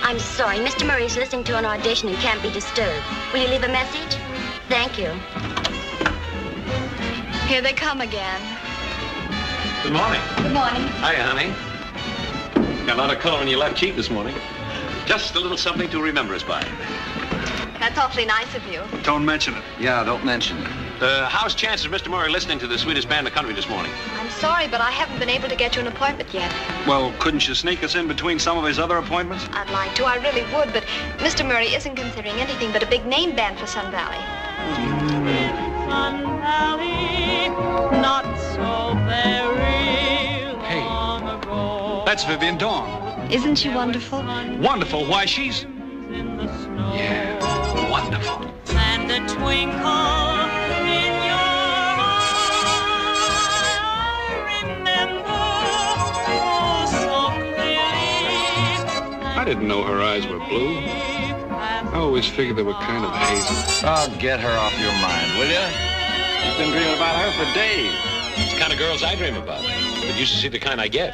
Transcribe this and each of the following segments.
I'm sorry. Mr. Murray's listening to an audition and can't be disturbed. Will you leave a message? Thank you. Here they come again. Good morning. Good morning. Hiya, honey. Got a lot of color in your left cheek this morning. Just a little something to remember us by. That's awfully nice of you. Don't mention it. Yeah, don't mention it. How's chances of Mr. Murray listening to the sweetest band in the country this morning? I'm sorry, but I haven't been able to get you an appointment yet. Well, couldn't you sneak us in between some of his other appointments? I'd like to. I really would, but Mr. Murray isn't considering anything but a big name band for Sun Valley. Sun Valley, not so very long ago. That's Vivian Dawn. Isn't she wonderful? Wonderful. Why, she's... In the snow. Yeah, wonderful. And a twinkle in your eye, I remember oh so clearly. I didn't know her eyes were blue. I always figured they were kind of hazy. Oh, get her off your mind, will you? You've been dreaming about her for days. It's the kind of girls I dream about. But you should see the kind I get.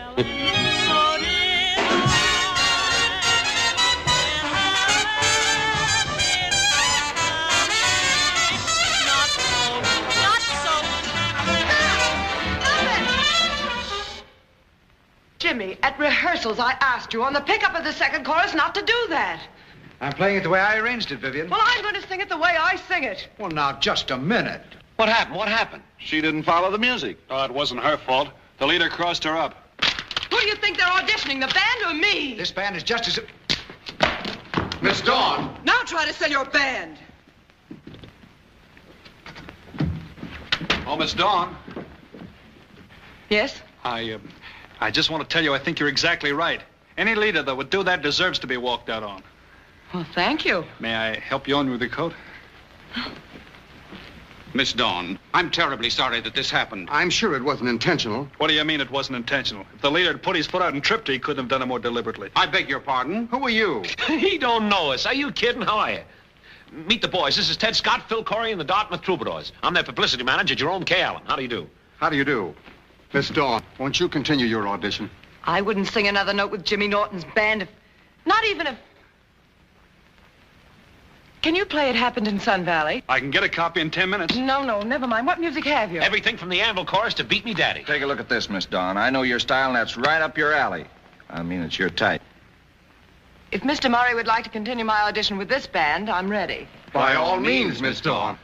Jimmy, at rehearsals, I asked you on the pickup of the second chorus not to do that. I'm playing it the way I arranged it, Vivian. Well, I'm going to sing it the way I sing it. Well, now, just a minute. What happened? What happened? She didn't follow the music. Oh, it wasn't her fault. The leader crossed her up. Who do you think they're auditioning, the band or me? This band is just as... Miss Dawn! Now try to sell your band. Oh, Miss Dawn. Yes? I just want to tell you, I think you're exactly right. Any leader that would do that deserves to be walked out on. Well, thank you. May I help you on with the coat? Miss Dawn, I'm terribly sorry that this happened. I'm sure it wasn't intentional. What do you mean it wasn't intentional? If the leader had put his foot out and tripped her, he couldn't have done it more deliberately. I beg your pardon. Who are you? He don't know us. Are you kidding? How are you? Meet the boys. This is Ted Scott, Phil Corey, and the Dartmouth Troubadours. I'm their publicity manager, Jerome K. Allen. How do you do? How do you do? Miss Dawn, won't you continue your audition? I wouldn't sing another note with Jimmy Norton's band if... Not even if... Can you play It Happened in Sun Valley? I can get a copy in 10 minutes. No, never mind. What music have you? Everything from the Anvil Chorus to Beat Me Daddy. Take a look at this, Miss Dawn. I know your style, and that's right up your alley. I mean, it's your type. If Mr. Murray would like to continue my audition with this band, I'm ready. By all means, Miss Dawn.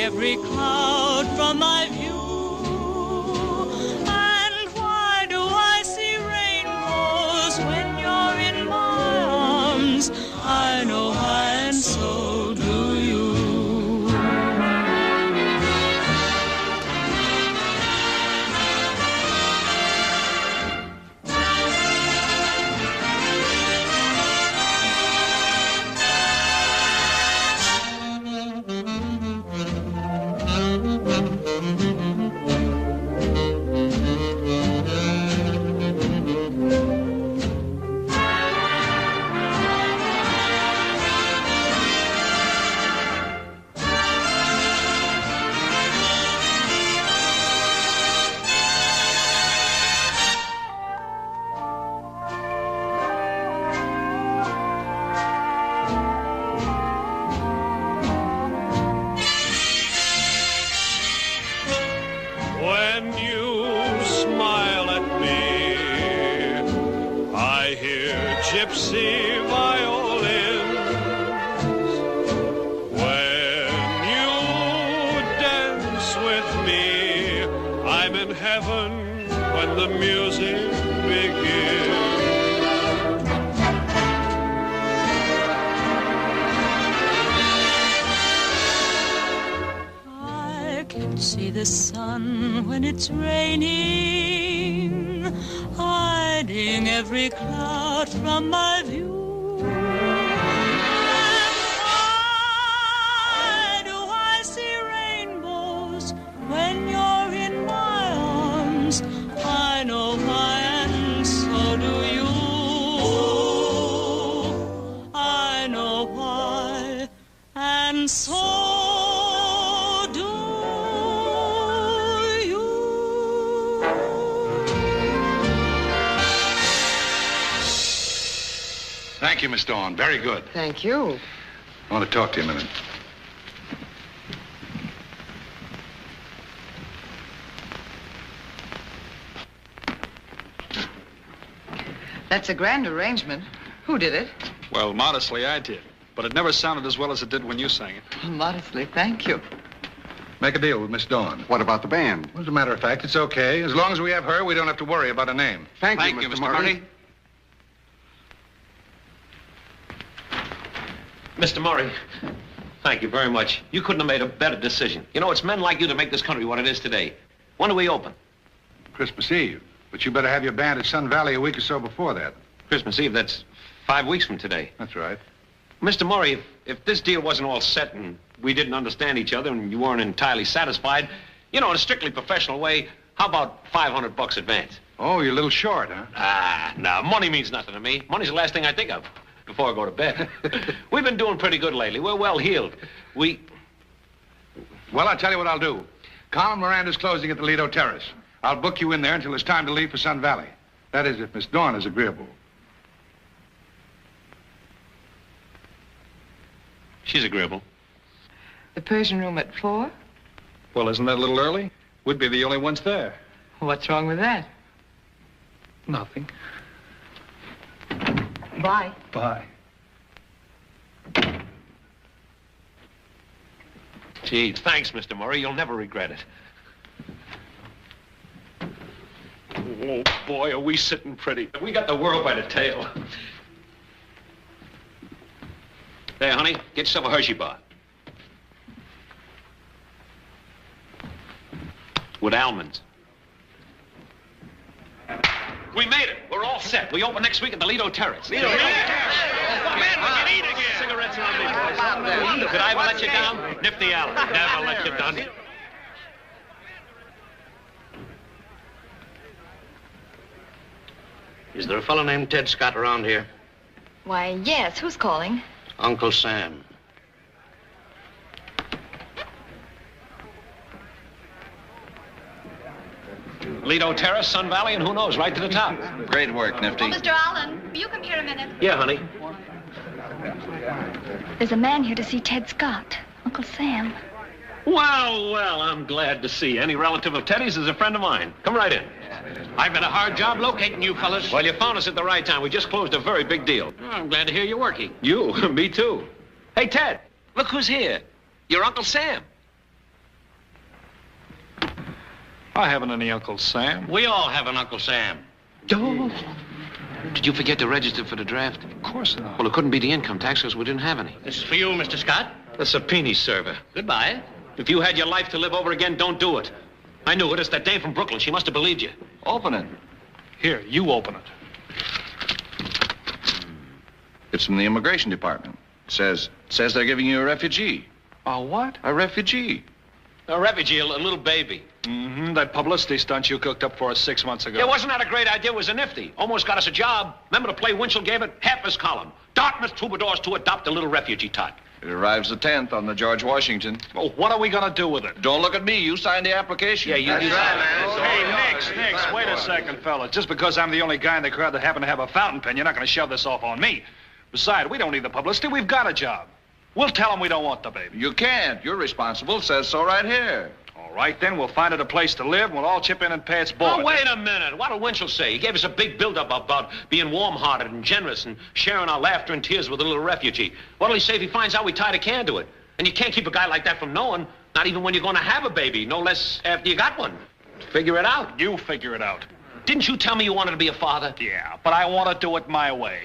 every cloud from my view. And why do I see rainbows when you're in my arms? I know why, and so do you. Gypsy violins. When you dance with me, I'm in heaven when the music begins. I can see the sun when it's raining, hiding every cloud from my view. And why do I see rainbows when you're in my arms? I know why, and so do you. I know why, and so. Thank you, Miss Dawn. Very good. Thank you. I want to talk to you a minute. That's a grand arrangement. Who did it? Well, modestly, I did. But it never sounded as well as it did when you sang it. Modestly, thank you. Make a deal with Miss Dawn. What about the band? Well, as a matter of fact, it's okay. As long as we have her, we don't have to worry about a name. Thank you, Mr. Murray. Mr. Murray, thank you very much. You couldn't have made a better decision. You know, it's men like you that make this country what it is today. When do we open? Christmas Eve. But you better have your band at Sun Valley a week or so before that. Christmas Eve, that's 5 weeks from today. That's right. Mr. Murray, if this deal wasn't all set and we didn't understand each other and you weren't entirely satisfied, you know, in a strictly professional way, how about $500 advance? Oh, you're a little short, huh? Ah, no, money means nothing to me. Money's the last thing I think of before I go to bed. We've been doing pretty good lately. We're well heeled. Well, I'll tell you what I'll do. Colin Miranda's closing at the Lido Terrace. I'll book you in there until it's time to leave for Sun Valley. That is, if Miss Dawn is agreeable. She's agreeable. The Persian room at 4? Well, isn't that a little early? We'd be the only ones there. What's wrong with that? Nothing. Bye. Bye. Gee, thanks, Mr. Murray. You'll never regret it. Oh, boy, are we sitting pretty. We got the world by the tail. There, honey, get yourself a Hershey bar. With almonds. We made it. We're all set. We open next week at the Lido Terrace. Lido Terrace. Man, we can eat again. Cigarettes on me, boys. Did I ever let you down? Nifty Allen. Never let you down. Is there a fellow named Ted Scott around here? Why, yes. Who's calling? Uncle Sam. Lido Terrace, Sun Valley, and who knows, right to the top. Great work, Nifty. Oh, Mr. Allen, will you come here a minute? Yeah, honey. There's a man here to see Ted Scott. Uncle Sam. Well, I'm glad to see you. Any relative of Teddy's is a friend of mine. Come right in. I've been a hard job locating you fellas. Well, you found us at the right time. We just closed a very big deal. Oh, I'm glad to hear you're working. You? Me too. Hey, Ted, look who's here. Your Uncle Sam. I haven't any Uncle Sam. We all have an Uncle Sam. Oh. Did you forget to register for the draft? Of course not. Well, it couldn't be the income tax because we didn't have any. This is for you, Mr. Scott. The subpoena server. Goodbye. If you had your life to live over again, don't do it. I knew it. It's that dame from Brooklyn. She must have believed you. Open it. Here, you open it. It's from the immigration department. Says they're giving you a refugee. A what? A refugee. A refugee, a little baby. Mm-hmm. That publicity stunt you cooked up for us 6 months ago. Yeah, wasn't that a great idea? It was a nifty. Almost got us a job. Remember the play Winchell gave it? Half his column. Dartmouth troubadours to adopt a little refugee tot. It arrives the 10th on the George Washington. Well, what are we going to do with it? Don't look at me. You signed the application. Yeah, you did. Hey, Nix, wait a second, fellas. Just because I'm the only guy in the crowd that happened to have a fountain pen, you're not going to shove this off on me. Besides, we don't need the publicity. We've got a job. We'll tell them we don't want the baby. You can't. You're responsible. It says so right here. All right, then. We'll find it a place to live, and we'll all chip in and pay its board. Oh, wait a minute. What did Winchell say? He gave us a big build-up about being warm-hearted and generous and sharing our laughter and tears with a little refugee. What'll he say if he finds out we tied a can to it? And you can't keep a guy like that from knowing, not even when you're going to have a baby, no less after you got one. Figure it out. You figure it out. Didn't you tell me you wanted to be a father? Yeah, but I want to do it my way.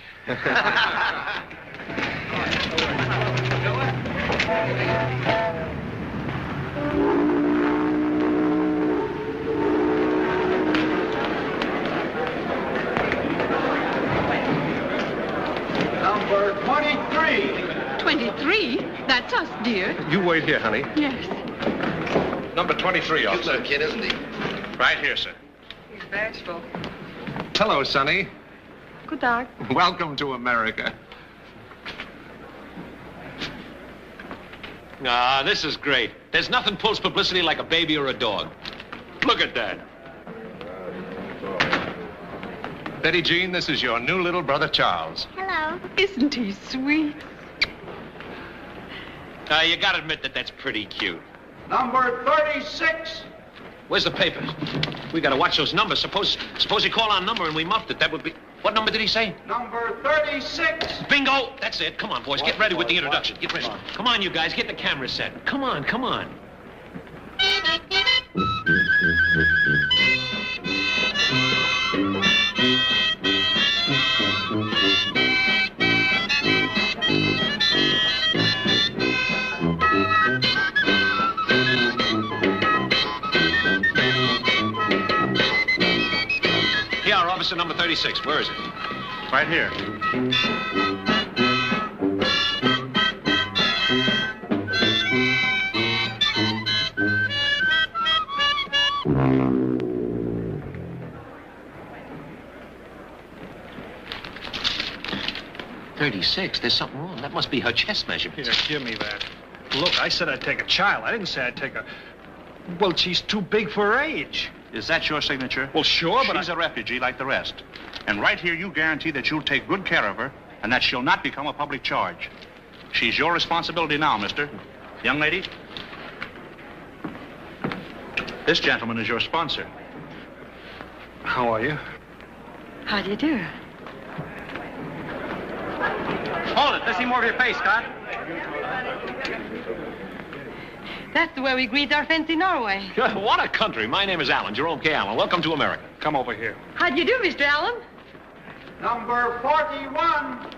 Number 23. 23? That's us, dear. You wait here, honey. Yes. Number 23, officer. Little kid, isn't he? Right here, sir. He's bashful. Hello, Sonny. Good dag. Welcome to America. Ah, this is great. There's nothing pulls publicity like a baby or a dog. Look at that. Betty Jean, this is your new little brother, Charles. Hello. Isn't he sweet? You gotta admit that that's pretty cute. Number 36. Where's the paper? We gotta watch those numbers. Suppose he called our number and we muffed it. That would be... What number did he say? Number 36. Bingo! That's it. Come on, boys. Get ready with the introduction. Get ready. Come on, you guys. Get the camera set. Come on, come on. Here, our officer number 36. Where is it? Right here. .36. There's something wrong. That must be her chest measurement. Here, give me that. Look, I said I'd take a child. I didn't say I'd take a... Well, she's too big for her age. Is that your signature? Well, sure, but she's a refugee like the rest. And right here, you guarantee that you'll take good care of her and that she'll not become a public charge. She's your responsibility now, mister. Young lady, this gentleman is your sponsor. How are you? How do you do? Hold it. Let's see more of your face, Scott. That's the way we greet our friends in Norway. What a country. My name is Allen, Jerome K. Allen. Welcome to America. Come over here. How do you do, Mr. Allen? Number 41.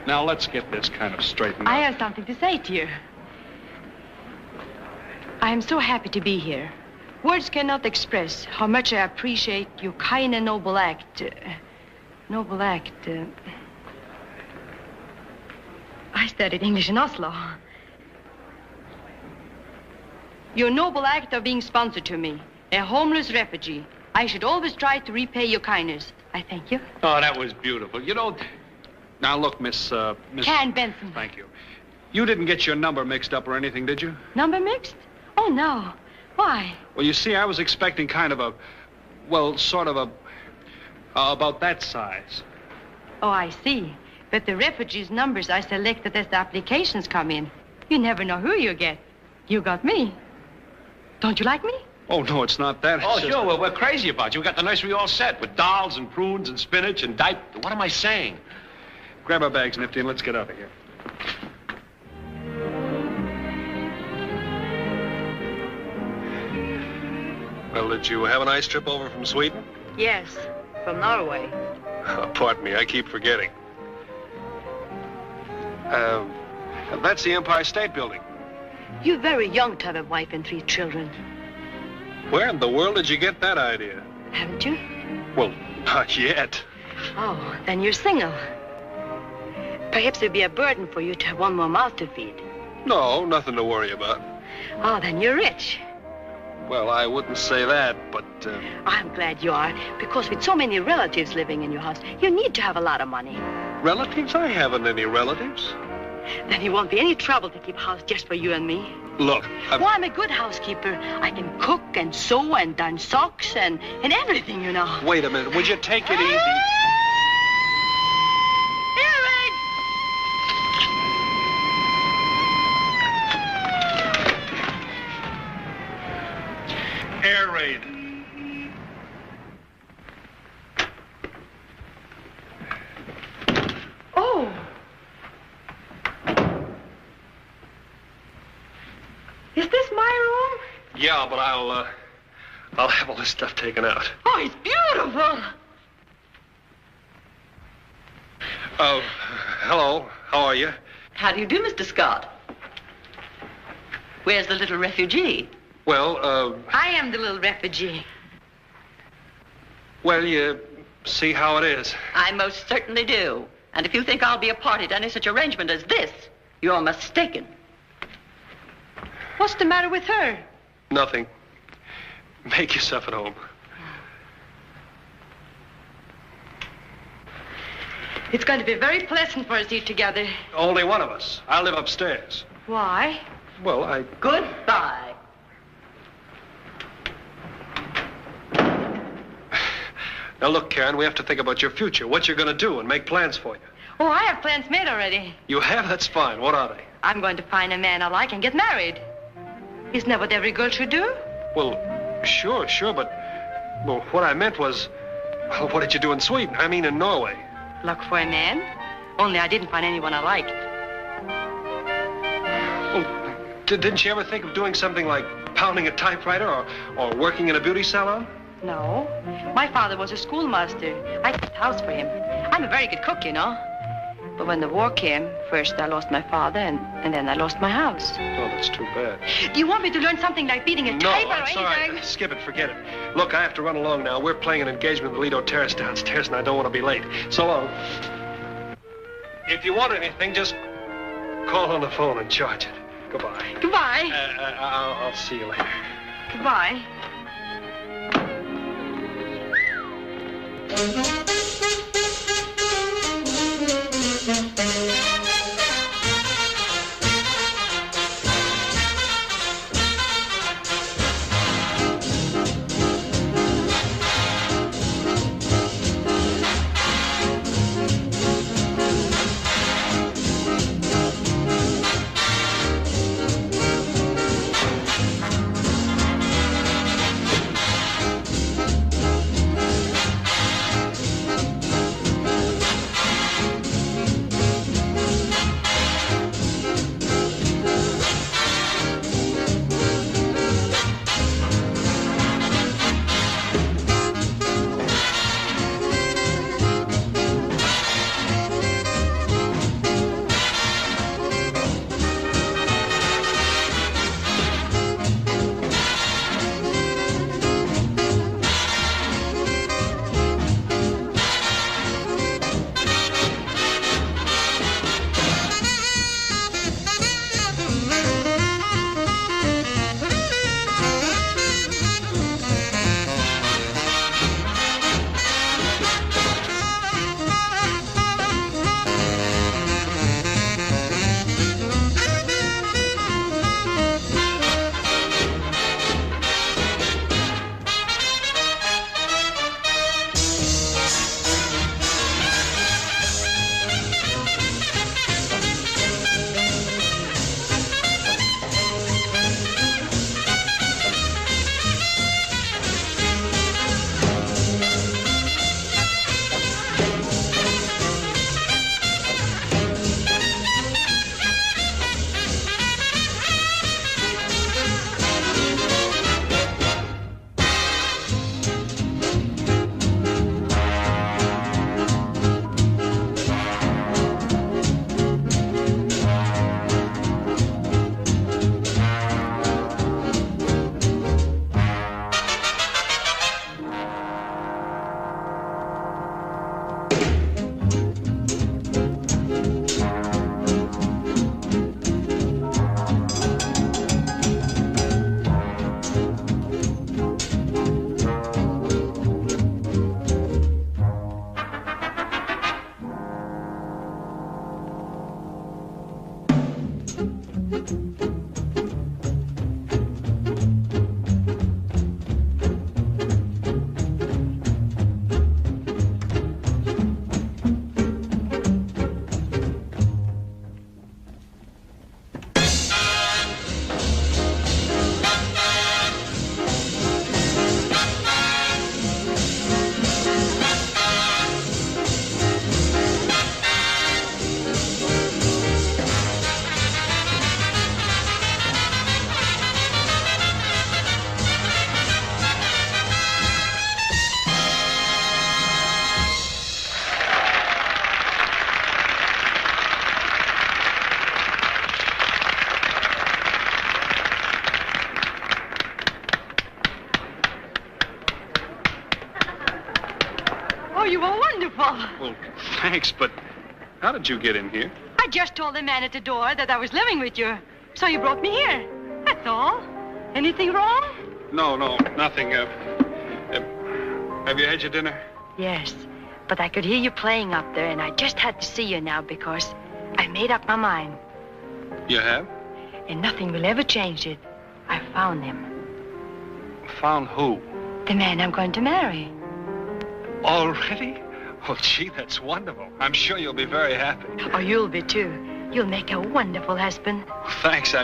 Now, let's get this kind of straightened I out. have something to say to you. I am so happy to be here. Words cannot express how much I appreciate your kind and noble act. I studied English in Oslo. Your noble act of being sponsor to me, a homeless refugee. I should always try to repay your kindness. I thank you. Oh, that was beautiful. You know... Now, look, Miss... Can Benson. Thank you. You didn't get your number mixed up or anything, did you? Number mixed? Oh, no. Why? Well, you see, I was expecting kind of a... Well, sort of a... about that size. Oh, I see. But the refugees' numbers are selected as the applications come in. You never know who you get. You got me. Don't you like me? Oh, no, it's not that. Oh, It's just- sure. Well, we're crazy about you. We got the nursery all set with dolls and prunes and spinach and diaper. What am I saying? Grab our bags, Nifty, and let's get out of here. Well, did you have a nice trip over from Sweden? Yes, from Norway. Pardon me, I keep forgetting. That's the Empire State Building. You're very young to have a wife and 3 children. Where in the world did you get that idea? Haven't you? Well, not yet. Oh, then you're single. Perhaps it'd be a burden for you to have one more mouth to feed. No, nothing to worry about. Oh, then you're rich. Well, I wouldn't say that, but... I'm glad you are, because with so many relatives living in your house, you need to have a lot of money. Relatives? I haven't any relatives. Then it won't be any trouble to keep house just for you and me. Look, I'm a good housekeeper. I can cook and sew and darn socks and everything, you know. Wait a minute. Would you take it easy? Air raid. Oh. Is this my room? Yeah, but I'll have all this stuff taken out. Oh, it's beautiful. Oh, hello. How are you? How do you do, Mr. Scott? Where's the little refugee? Well, I am the little refugee. Well, you see how it is. I most certainly do. And if you think I'll be a party to any such arrangement as this, you're mistaken. What's the matter with her? Nothing. Make yourself at home. It's going to be very pleasant for us to eat together. Only one of us. I live upstairs. Why? Well, Goodbye. Now, look, Karen, we have to think about your future, what you're going to do, and make plans for you. Oh, I have plans made already. You have? That's fine. What are they? I'm going to find a man I like and get married. Isn't that what every girl should do? Well, sure, but... Well, what I meant was... Well, what did you do in Sweden? I mean, in Norway. Look for a man? Only I didn't find anyone I liked. Well, didn't you ever think of doing something like pounding a typewriter or working in a beauty salon? No. My father was a schoolmaster. I kept house for him. I'm a very good cook, you know. But when the war came, first I lost my father, and then I lost my house. Oh, that's too bad. Do you want me to learn something like beating a typewriter or anything? No, I'm sorry. Skip it, forget it. Look, I have to run along now. We're playing an engagement at the Lido Terrace downstairs, and I don't want to be late. So long. If you want anything, just call on the phone and charge it. Goodbye. Goodbye. I'll see you later. Goodbye. Well, thanks, but how did you get in here? I just told the man at the door that I was living with you. So you brought me here. That's all. Anything wrong? No, nothing. Have you had your dinner? Yes, but I could hear you playing up there, and I just had to see you now because I made up my mind. You have? And nothing will ever change it. I found him. Found who? The man I'm going to marry. Already? Oh, gee, that's wonderful. I'm sure you'll be very happy. Oh, you'll be, too. You'll make a wonderful husband. Thanks,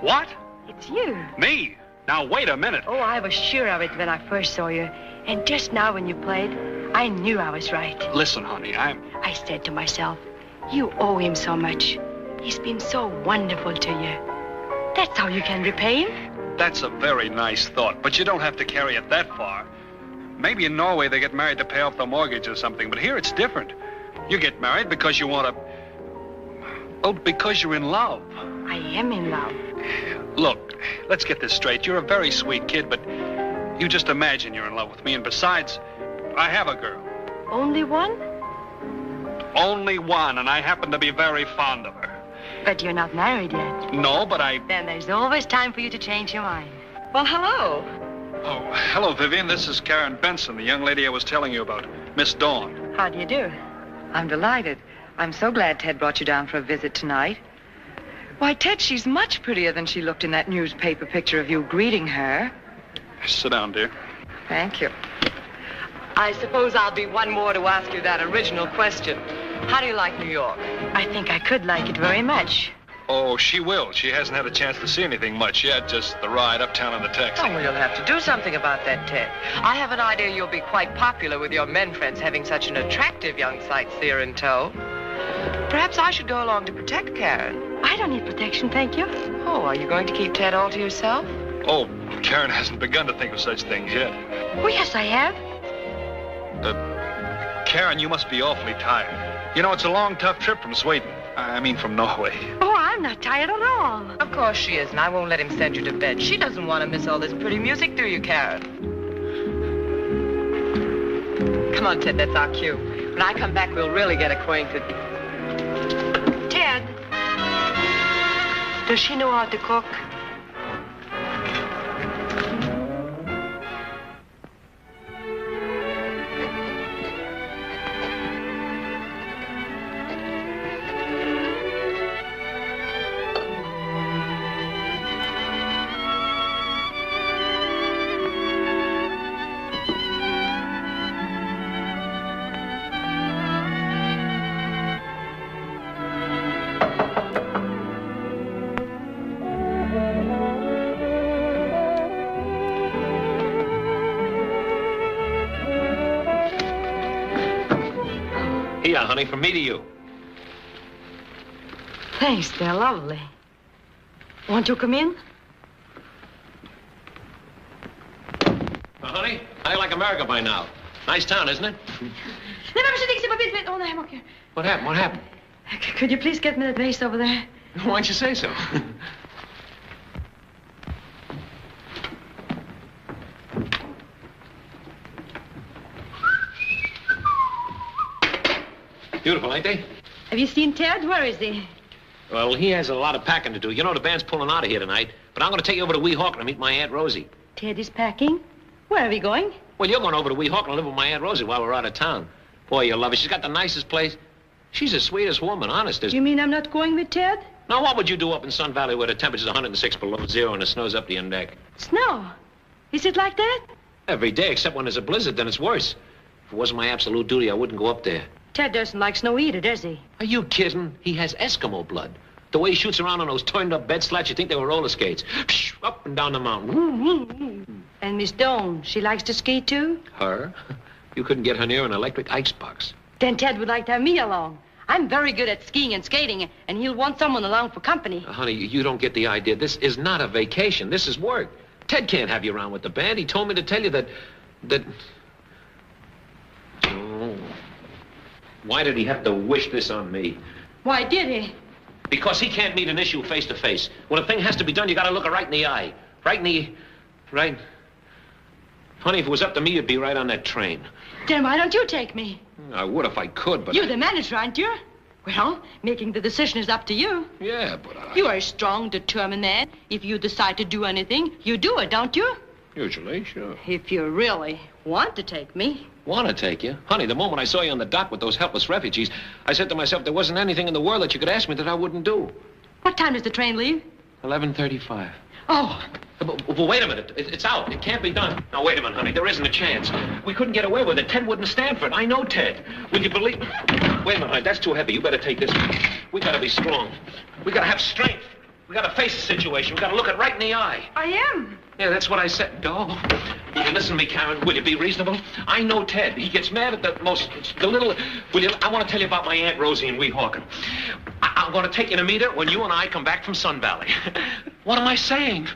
What? It's you. Me? Now, wait a minute. Oh, I was sure of it when I first saw you. And just now when you played, I knew I was right. Listen, honey, I said to myself, you owe him so much. He's been so wonderful to you. That's how you can repay him. That's a very nice thought, but you don't have to carry it that far. Maybe in Norway they get married to pay off the mortgage or something, but here it's different. You get married because you want to... Oh, because you're in love. I am in love. Look, let's get this straight. You're a very sweet kid, but you just imagine you're in love with me. And besides, I have a girl. Only one? Only one, and I happen to be very fond of her. But you're not married yet. No, but Then there's always time for you to change your mind. Well, hello. Oh, hello, Vivian. This is Karen Benson, the young lady I was telling you about. Miss Dawn. How do you do? I'm delighted. I'm so glad Ted brought you down for a visit tonight. Why, Ted, she's much prettier than she looked in that newspaper picture of you greeting her. Sit down, dear. Thank you. I suppose I'll be one more to ask you that original question. How do you like New York? I think I could like it very much. Oh, she will. She hasn't had a chance to see anything much yet, just the ride uptown in the taxi. Oh, well, you'll have to do something about that, Ted. I have an idea you'll be quite popular with your men friends having such an attractive young sightseer in tow. Perhaps I should go along to protect Karen. I don't need protection, thank you. Oh, are you going to keep Ted all to yourself? Oh, Karen hasn't begun to think of such things yet. Oh, yes, I have. Karen, you must be awfully tired. You know, it's a long, tough trip from Sweden. I mean, from Norway. Oh, I'm not tired at all. Of course she is, and I won't let him send you to bed. She doesn't want to miss all this pretty music, do you, Karen? Come on, Ted, that's our cue. When I come back, we'll really get acquainted. Ted, does she know how to cook? Here, honey, from me to you. Thanks, they're lovely. Won't you come in? Well, honey, I like America by now. Nice town, isn't it? Oh, no, I'm okay. What happened? What happened? Could you please get me that vase over there? Why don't you say so? Beautiful, ain't they? Have you seen Ted? Where is he? Well, he has a lot of packing to do. You know the band's pulling out of here tonight, but I'm going to take you over to Weehawken to meet my Aunt Rosie. Ted is packing? Where are we going? Well, you're going over to Weehawken to live with my Aunt Rosie while we're out of town. Boy, you'll love her. She's got the nicest place. She's the sweetest woman, honest. You mean I'm not going with Ted? Now, what would you do up in Sun Valley where the temperature's 106 below zero and it snows up to your neck? Snow? Is it like that? Every day, except when there's a blizzard, then it's worse. If it wasn't my absolute duty, I wouldn't go up there. Ted doesn't like snow either, does he? Are you kidding? He has Eskimo blood. The way he shoots around on those turned-up bed slats, you'd think they were roller skates. Psh, up and down the mountain. And Miss Doan, she likes to ski, too? Her? You couldn't get her near an electric icebox. Then Ted would like to have me along. I'm very good at skiing and skating, and he'll want someone along for company. Honey, you don't get the idea. This is not a vacation. This is work. Ted can't have you around with the band. He told me to tell you that... Oh. Why did he have to wish this on me? Why did he? Because he can't meet an issue face to face. When a thing has to be done, you gotta look it right in the eye. Right in the... Right... Honey, if it was up to me, you'd be right on that train. Then why don't you take me? I would if I could, but... You're the manager, aren't you? Well, making the decision is up to you. Yeah, but You are a strong, determined man. If you decide to do anything, you do it, don't you? Usually, sure. If you really want to take me. Want to take you? Honey, the moment I saw you on the dock with those helpless refugees, I said to myself, there wasn't anything in the world that you could ask me that I wouldn't do. What time does the train leave? 11:35. Oh. But wait a minute. It's out. It can't be done. Now, wait a minute, honey. There isn't a chance. We couldn't get away with it. Ted wouldn't stand for it. I know Ted. Will you believe... Wait a minute, honey. That's too heavy. You better take this. We gotta be strong. We gotta have strength. We gotta face the situation. We gotta look it right in the eye. I am. Yeah, that's what I said. Oh, will you listen to me, Karen? Will you be reasonable? I know Ted. He gets mad at the little... Will you... I want to tell you about my Aunt Rosie and Weehawken. I'm going to take you to meet her when you and I come back from Sun Valley. What am I saying?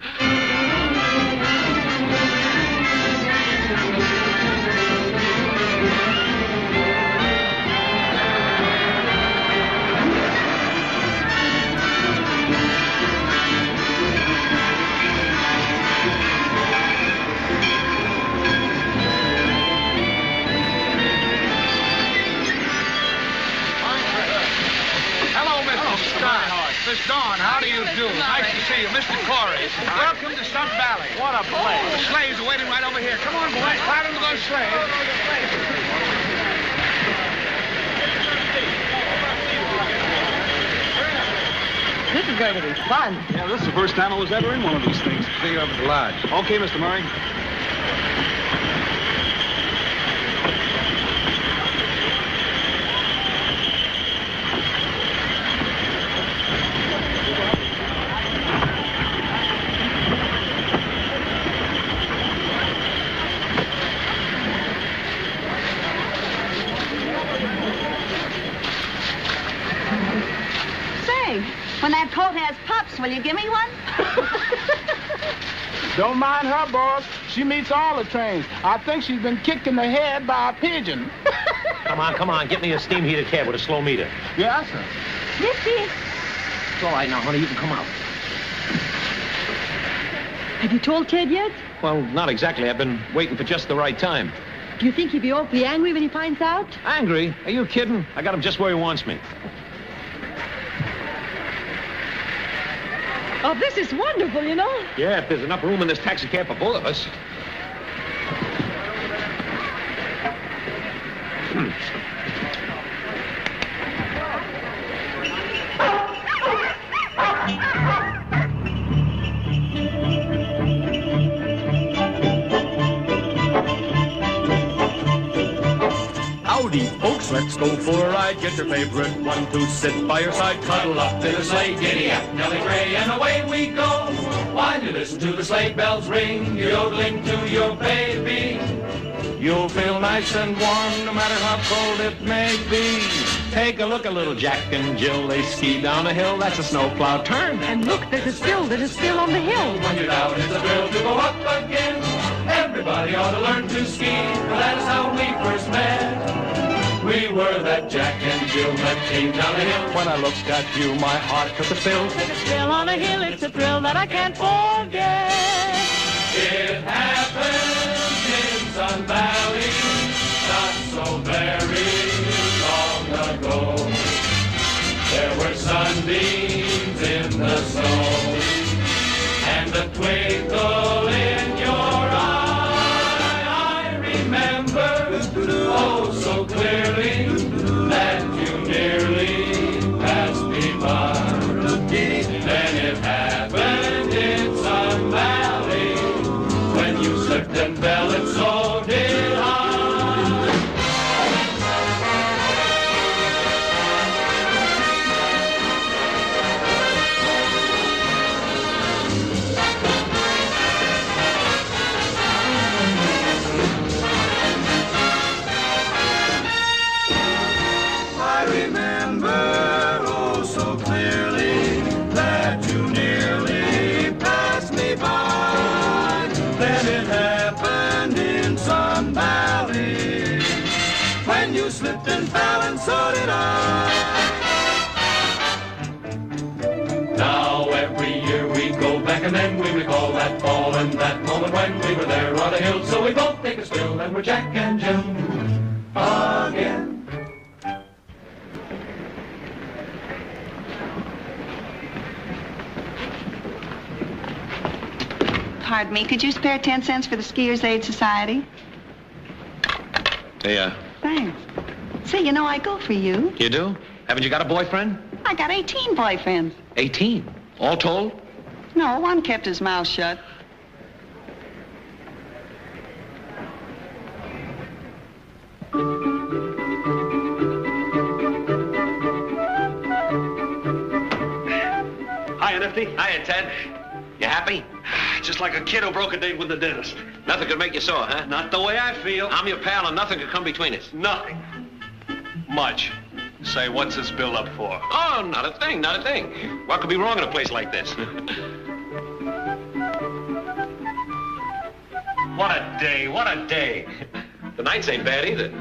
Miss Dawn, how do you do? Nice to see you. Mr. Corey, welcome to Sun Valley. What a place. The slaves are waiting right over here. Come on, boys. Climb into those slaves. This is going to be fun. Yeah, this is the first time I was ever in one of these things. See you up at the lodge. Okay, Mr. Murray. When that coat has pups, will you give me one? Don't mind her, boss. She meets all the trains. I think she's been kicked in the head by a pigeon. Come on. Get me a steam-heated cab with a slow meter. Yes, sir. Nifty. It's all right now, honey. You can come out. Have you told Ted yet? Well, not exactly. I've been waiting for just the right time. Do you think he'd be awfully angry when he finds out? Angry? Are you kidding? I got him just where he wants me. Oh, this is wonderful, you know. Yeah, if there's enough room in this taxi cab for both of us. Howdy, folks, let's go for a ride. Get your favorite one to sit by your side. Cuddle up in a sleigh, giddy up, Nellie Gray, and away we go. While you listen to the sleigh bells ring, you're yodeling to your baby. You'll feel nice and warm, no matter how cold it may be. Take a look at little Jack and Jill. They ski down a hill, that's a snowplow turn. And look, there's a spill on the hill. When you're down, it's a thrill to go up again. Everybody ought to learn to ski, for that is how we first met. We were that Jack and Jill that came down the hill. When I looked at you, my heart took a spill. Took a spill on a hill, it's a thrill that I can't forget. It happened in Sun Valley, not so very long ago. There were sunbeams in the snow, and a twinkle in your eye. I remember, oh so clearly, that you nearly passed me by. and then we recall that fall and that moment when we were there on the hill. So we both take a spill, and we're Jack and Jill again. Pardon me, could you spare 10 cents for the Skiers Aid Society? Hey, Thanks. Say, you know, I go for you. you do? Haven't you got a boyfriend? I got 18 boyfriends. 18. All told? No, one kept his mouth shut. Hiya, Nifty. Hiya, Ted. You happy? Just like a kid who broke a date with the dentist. Nothing could make you sore, huh? Not the way I feel. I'm your pal, and nothing could come between us. Nothing. Much. Say, what's this bill up for? Oh, not a thing, not a thing. What could be wrong in a place like this? What a day, what a day. The nights ain't bad either.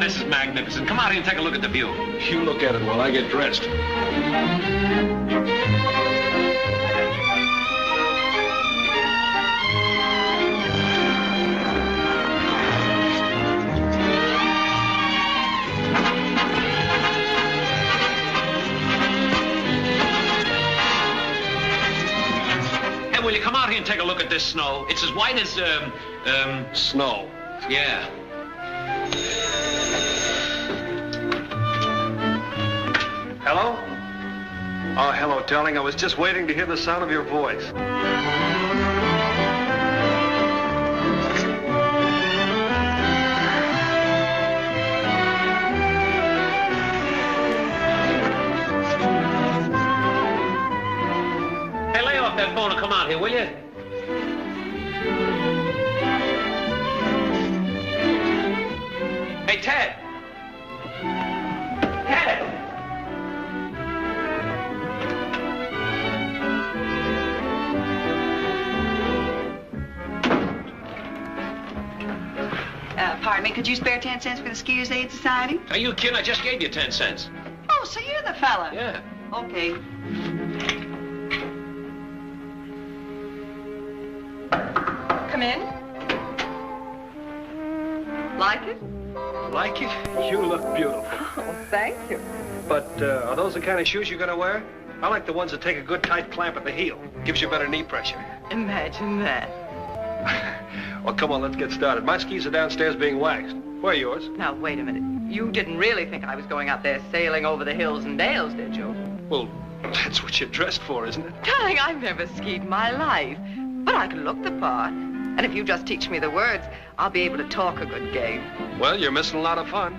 This is magnificent. Come out here and take a look at the view. You look at it while I get dressed. Hey, will you come out here and take a look at this snow? It's as white as, snow. Yeah. Hello? Oh, hello, darling. I was just waiting to hear the sound of your voice. Hey, lay off that phone and come out here, will you? Hey, Ted. Ted. Pardon me, could you spare 10 cents for the Skiers Aid Society? Are you kidding? I just gave you 10 cents. Oh, so you're the fella. Yeah. Okay. Come in. Like it? Like it? You look beautiful. Oh, thank you. But are those the kind of shoes you're going to wear? I like the ones that take a good tight clamp at the heel. Gives you better knee pressure. Imagine that. Well, come on, let's get started. My skis are downstairs being waxed. Where are yours? Now, wait a minute. You didn't really think I was going out there sailing over the hills and dales, did you? Well, that's what you're dressed for, isn't it? Darling, I've never skied in my life. But I can look the part. And if you just teach me the words, I'll be able to talk a good game. Well, you're missing a lot of fun.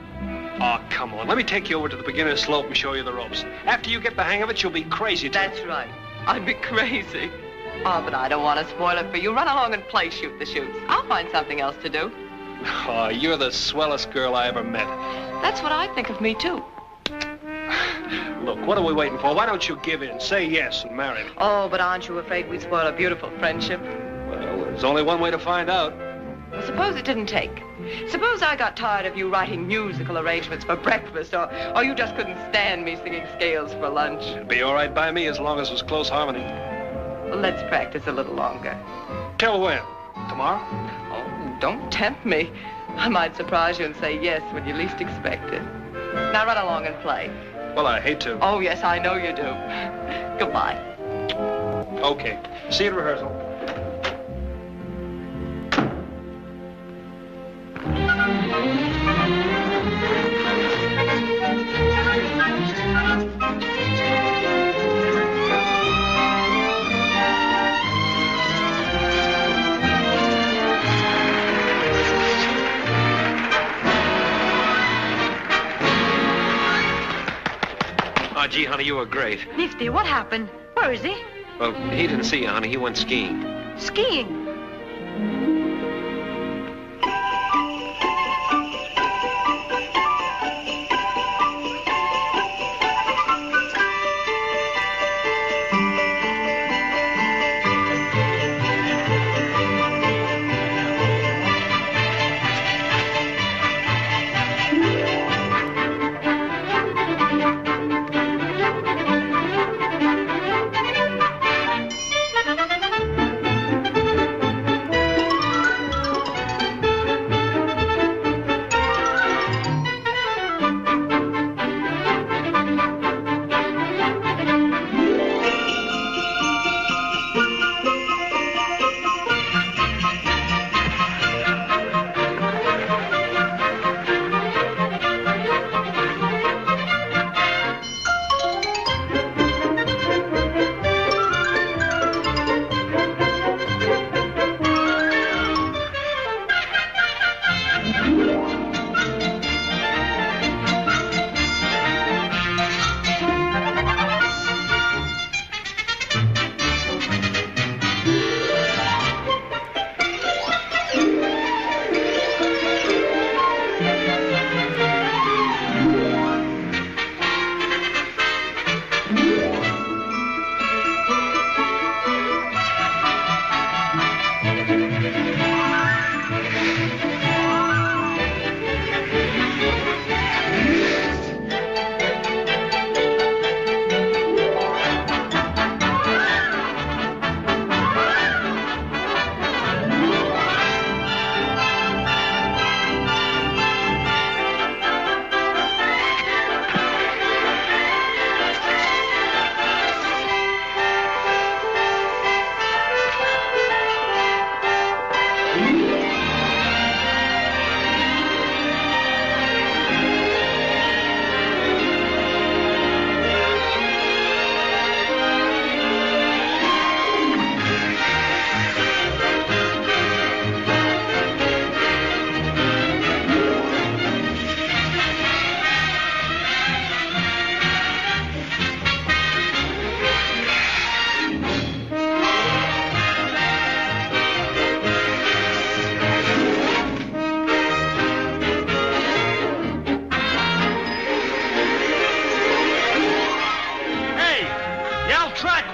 Oh, come on. Let me take you over to the beginner's slope and show you the ropes. After you get the hang of it, you'll be crazy. That's right. I'd be crazy. Oh, but I don't want to spoil it for you. Run along and play shoot the chutes. I'll find something else to do. Oh, you're the swellest girl I ever met. That's what I think of me, too. Look, what are we waiting for? Why don't you give in? Say yes and marry me. Oh, but aren't you afraid we'd spoil a beautiful friendship? Well, there's only one way to find out. Well, suppose it didn't take. Suppose I got tired of you writing musical arrangements for breakfast, or you just couldn't stand me singing scales for lunch. It'd be all right by me as long as it was close harmony. Well, let's practice a little longer. Till when? Tomorrow? Oh, don't tempt me. I might surprise you and say yes when you least expect it. Now run along and play. Well, I hate to. Oh, yes, I know you do. Goodbye. Okay. See you at rehearsal. Oh, gee, honey, you were great. Nifty, what happened? Where is he? Well, he didn't see you, honey. He went skiing. Skiing.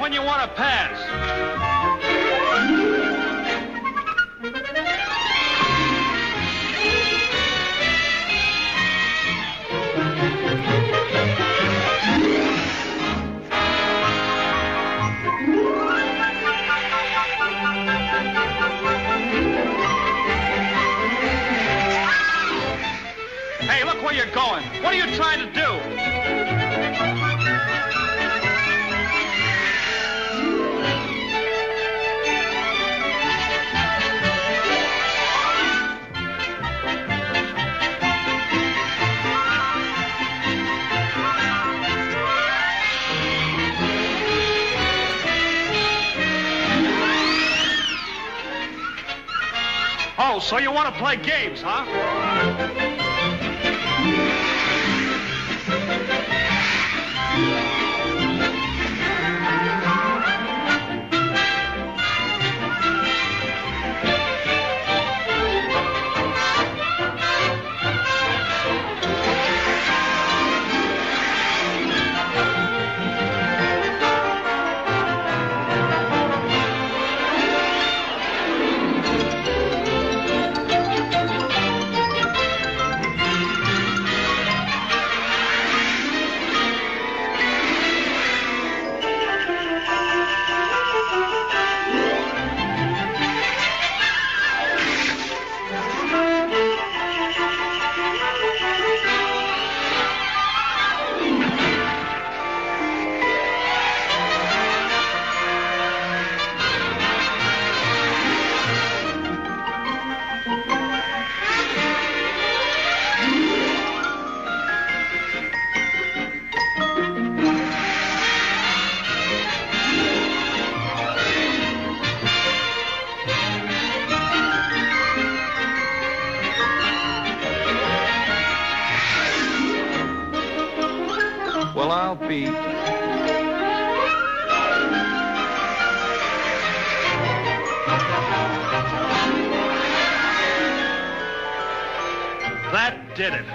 when you want to pass. Hey, look where you're going. What are you trying to do? Oh, so you want to play games, huh? Well, I'll be... That did it.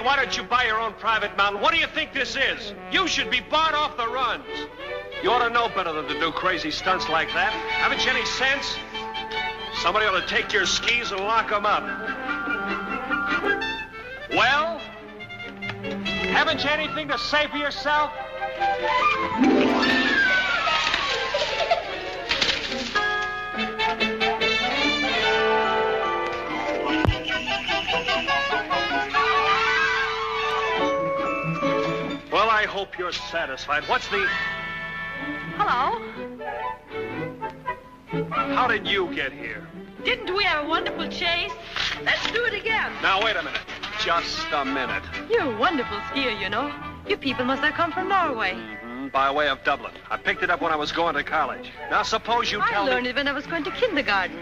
Why don't you buy your own private mountain? What do you think this is? You should be barred off the runs. You ought to know better than to do crazy stunts like that. Haven't you any sense? Somebody ought to take your skis and lock them up. Well, haven't you anything to say for yourself? Well, I hope you're satisfied. What's the... Hello. How did you get here? Didn't we have a wonderful chase? Let's do it again. Now, wait a minute. Just a minute. You're a wonderful skier, you know. You people must have come from Norway. By way of Dublin. I picked it up when I was going to college. Now, suppose you tell me... I learned it when I was going to kindergarten.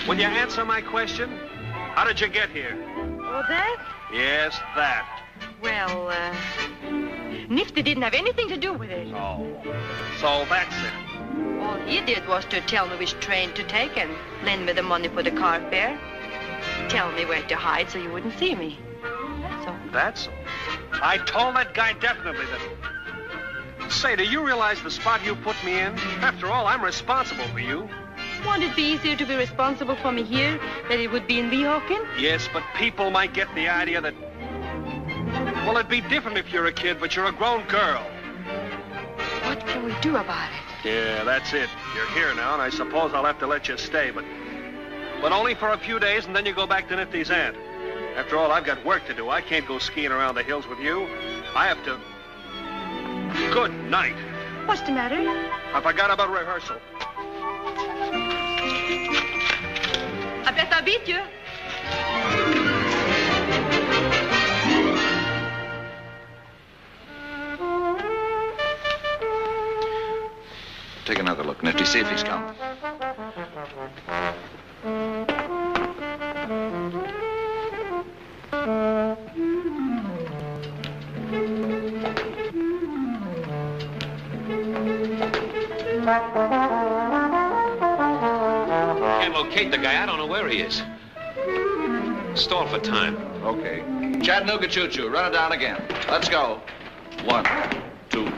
Will you answer my question? How did you get here? Oh, that? Yes, that. Well, Nifty didn't have anything to do with it. Oh. So that's it. All he did was to tell me which train to take and lend me the money for the car fare. Tell me where to hide so you wouldn't see me. That's all. I told that guy definitely that... Say, do you realize the spot you put me in? After all, I'm responsible for you. Won't it be easier to be responsible for me here than it would be in Weehawken? Yes, but people might get the idea that... Well, it'd be different if you're a kid, but you're a grown girl. What can we do about it? Yeah, that's it. You're here now, and I suppose I'll have to let you stay, but only for a few days, and then you go back to Nifty's aunt. After all, I've got work to do. I can't go skiing around the hills with you. I have to... Good night. What's the matter? I forgot about rehearsal. I bet I beat you. Take another look, Nifty. See if he's come. Can't locate the guy. I don't know where he is. Stall for time. Okay. Chattanooga choo-choo. Run it down again. Let's go. 1, 2...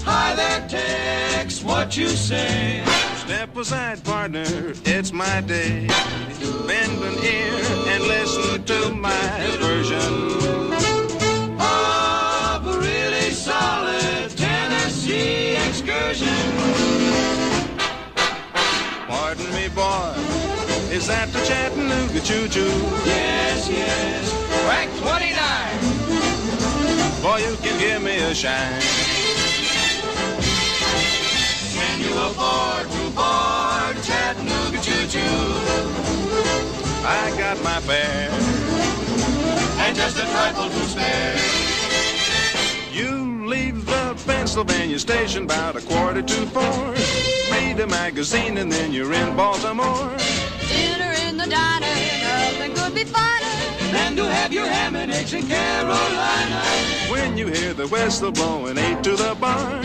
Hi there, Tex, what you say? Step aside, partner, it's my day. Bend an ear and listen to my version Of a really solid Tennessee excursion. Pardon me, boy, is that the Chattanooga choo-choo? Yes, yes, track 29. Boy, you can give me a shine. Can you afford to board Chattanooga choo-choo? I got my fare And just a trifle to spare. You leave the Pennsylvania station about 4:45. Read a magazine and then you're in Baltimore. Dinner in the diner, nothing could be finer. Than to have your ham and eggs in Carolina. When you hear the whistle blowing 8 to the bar,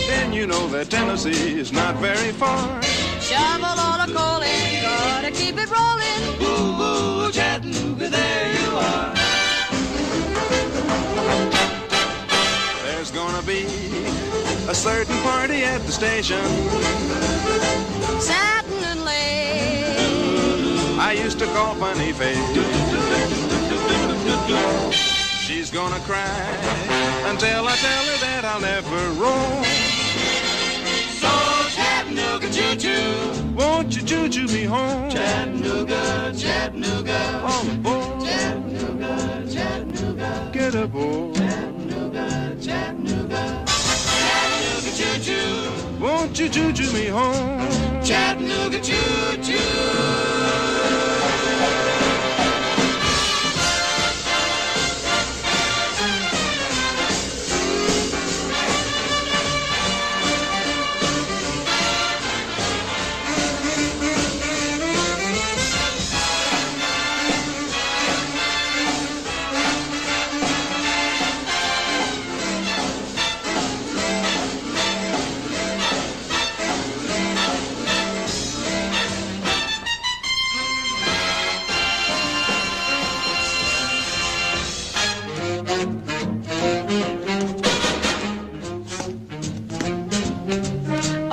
then you know that Tennessee is not very far. Shovel all the coal in, gotta keep it rolling. Ooh, ooh, Chattanooga, there you are. There's gonna be a certain party at the station. Satin and lace. I used to call Funny Face. She's gonna cry until I tell her that I'll never roam. So Chattanooga choo-choo, won't you choo-choo me home? Chattanooga, Chattanooga, all aboard. Chattanooga, Chattanooga, get aboard. Chattanooga, Chattanooga, Chattanooga choo-choo, won't you choo-choo me home? Chattanooga choo-choo.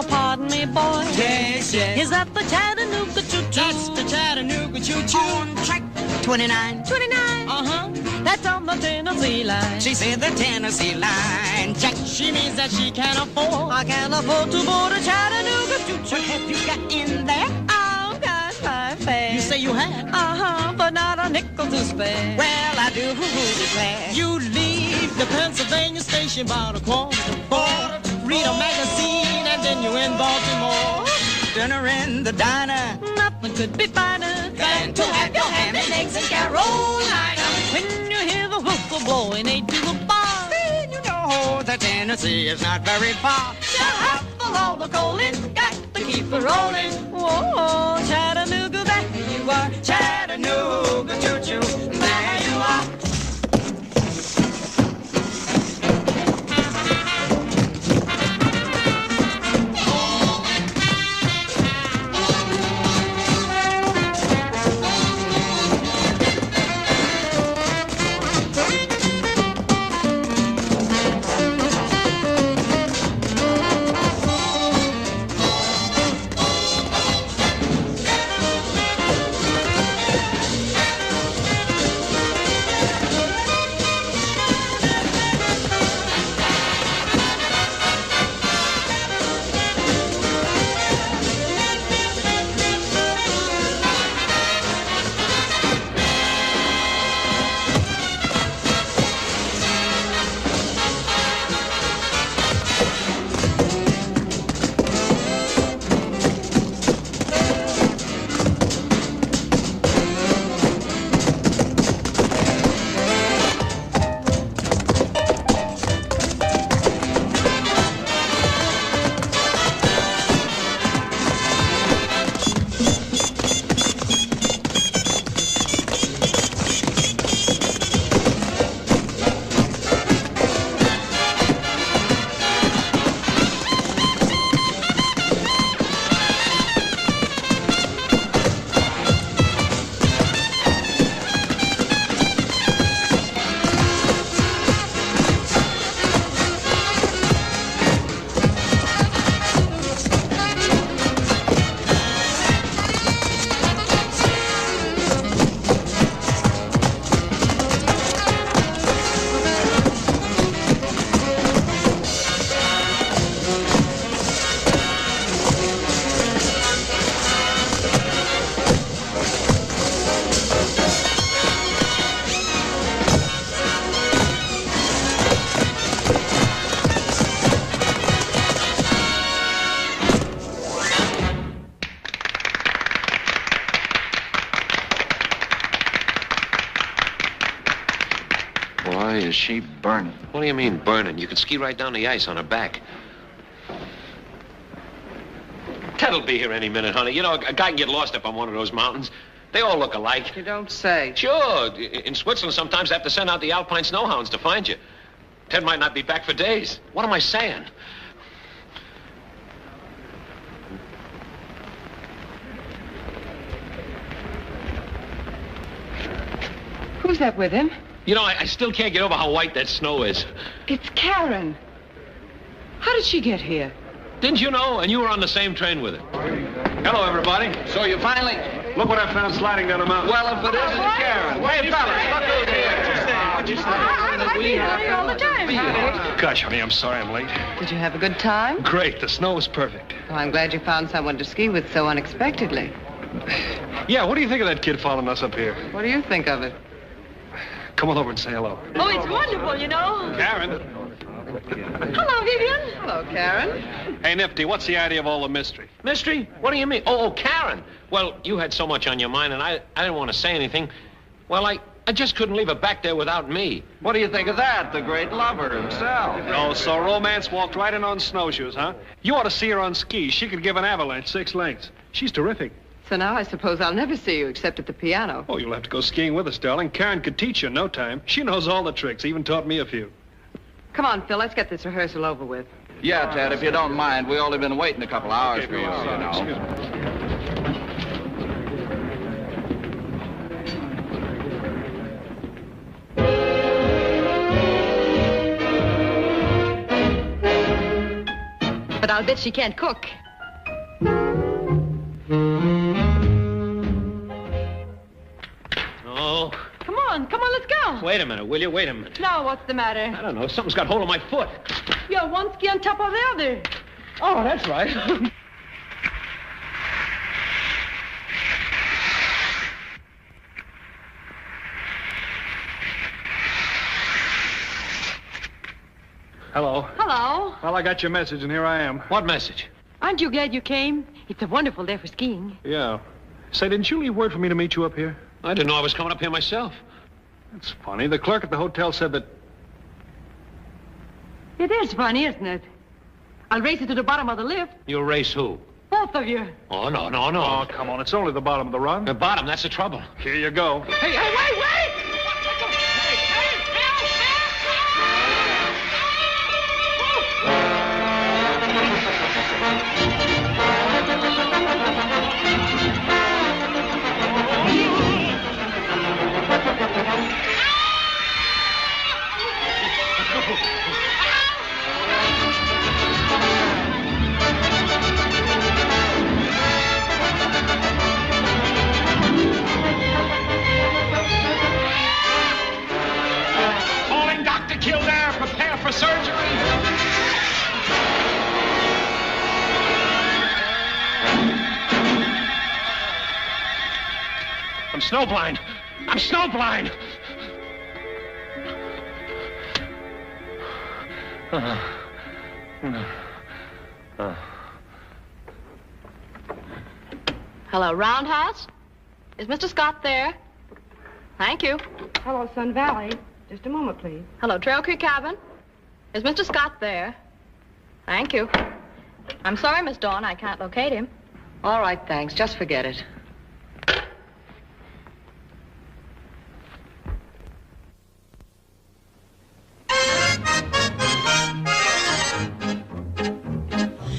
Pardon me, boy. Yes, yes. Is that the Chattanooga choo-choo? That's the Chattanooga choo-choo. On track 29. 29. Uh-huh. That's on the Tennessee line. She said the Tennessee line. Jack, she means that she can't afford. I can't afford to board a Chattanooga choo-choo. What have you got in there? I've got my fare. You say you had? Uh-huh, but not a nickel to spare. Well, I do declare. You leave the Pennsylvania station about 4:15. Read a magazine and then you're in Baltimore. Dinner in the diner. Nothing could be finer than to have your ham and eggs in Carolina. When you hear the whistle blowing 8 to the bar, Then you know that Tennessee is not very far. shuffle all the coal in, got to keep it rolling. Whoa, Chattanooga, there you are. Chattanooga choo-choo, there you are. Boy, is she burning. What do you mean, burning? You could ski right down the ice on her back. Ted'll be here any minute, honey. You know, a guy can get lost up on one of those mountains. They all look alike. You don't say. Sure. In Switzerland, sometimes they have to send out the Alpine snowhounds to find you. Ted might not be back for days. What am I saying? Who's that with him? You know, I still can't get over how white that snow is. It's Karen. How did she get here? Didn't you know? And you were on the same train with her. Hello, everybody. So you finally... Look what I found sliding down the mountain. Well, if it isn't Karen. Hey, fellas, look who's here. I've been here all the time. Gosh, honey, I'm sorry I'm late. Did you have a good time? Great. The snow was perfect. Well, I'm glad you found someone to ski with so unexpectedly. Yeah, what do you think of that kid following us up here? What do you think of it? Come on over and say hello. Oh, it's wonderful, you know. Karen. Hello, Vivian. Hello, Karen. Hey, Nifty, what's the idea of all the mystery? Mystery? What do you mean? Oh, Karen. Well, you had so much on your mind, and I didn't want to say anything. Well, I just couldn't leave her back there without me. What do you think of that? The great lover himself. Oh, so romance walked right in on snowshoes, huh? You ought to see her on skis. She could give an avalanche 6 lengths. She's terrific. So now I suppose I'll never see you except at the piano. Oh, you'll have to go skiing with us, darling. Karen could teach you in no time. She knows all the tricks, even taught me a few. Come on, Phil, let's get this rehearsal over with. Yeah, Ted, if you don't mind. We've only been waiting a couple hours for you, you know. Excuse me. But I'll bet she can't cook. Oh. Come on, let's go. Wait a minute, will you? Wait a minute. Now, what's the matter? I don't know. Something's got hold of my foot. You're one ski on top of the other. Oh, that's right. Hello. Hello. Well, I got your message, and here I am. What message? Aren't you glad you came? It's a wonderful day for skiing. Yeah. Say, didn't you leave word for me to meet you up here? I didn't know I was coming up here myself. That's funny. The clerk at the hotel said that... It is funny, isn't it? I'll race you to the bottom of the lift. You'll race who? Both of you. Oh, no. Oh, come on. It's only the bottom of the run. The bottom, that's the trouble. Here you go. Hey, wait! Calling Dr. Kildare, prepare for surgery. I'm snowblind. I'm snowblind. Hello, Roundhouse? Is Mr. Scott there? Thank you. Hello, Sun Valley. Just a moment, please. Hello, Trail Creek Cabin? Is Mr. Scott there? Thank you. I'm sorry, Miss Dawn, I can't locate him. All right, thanks. Just forget it.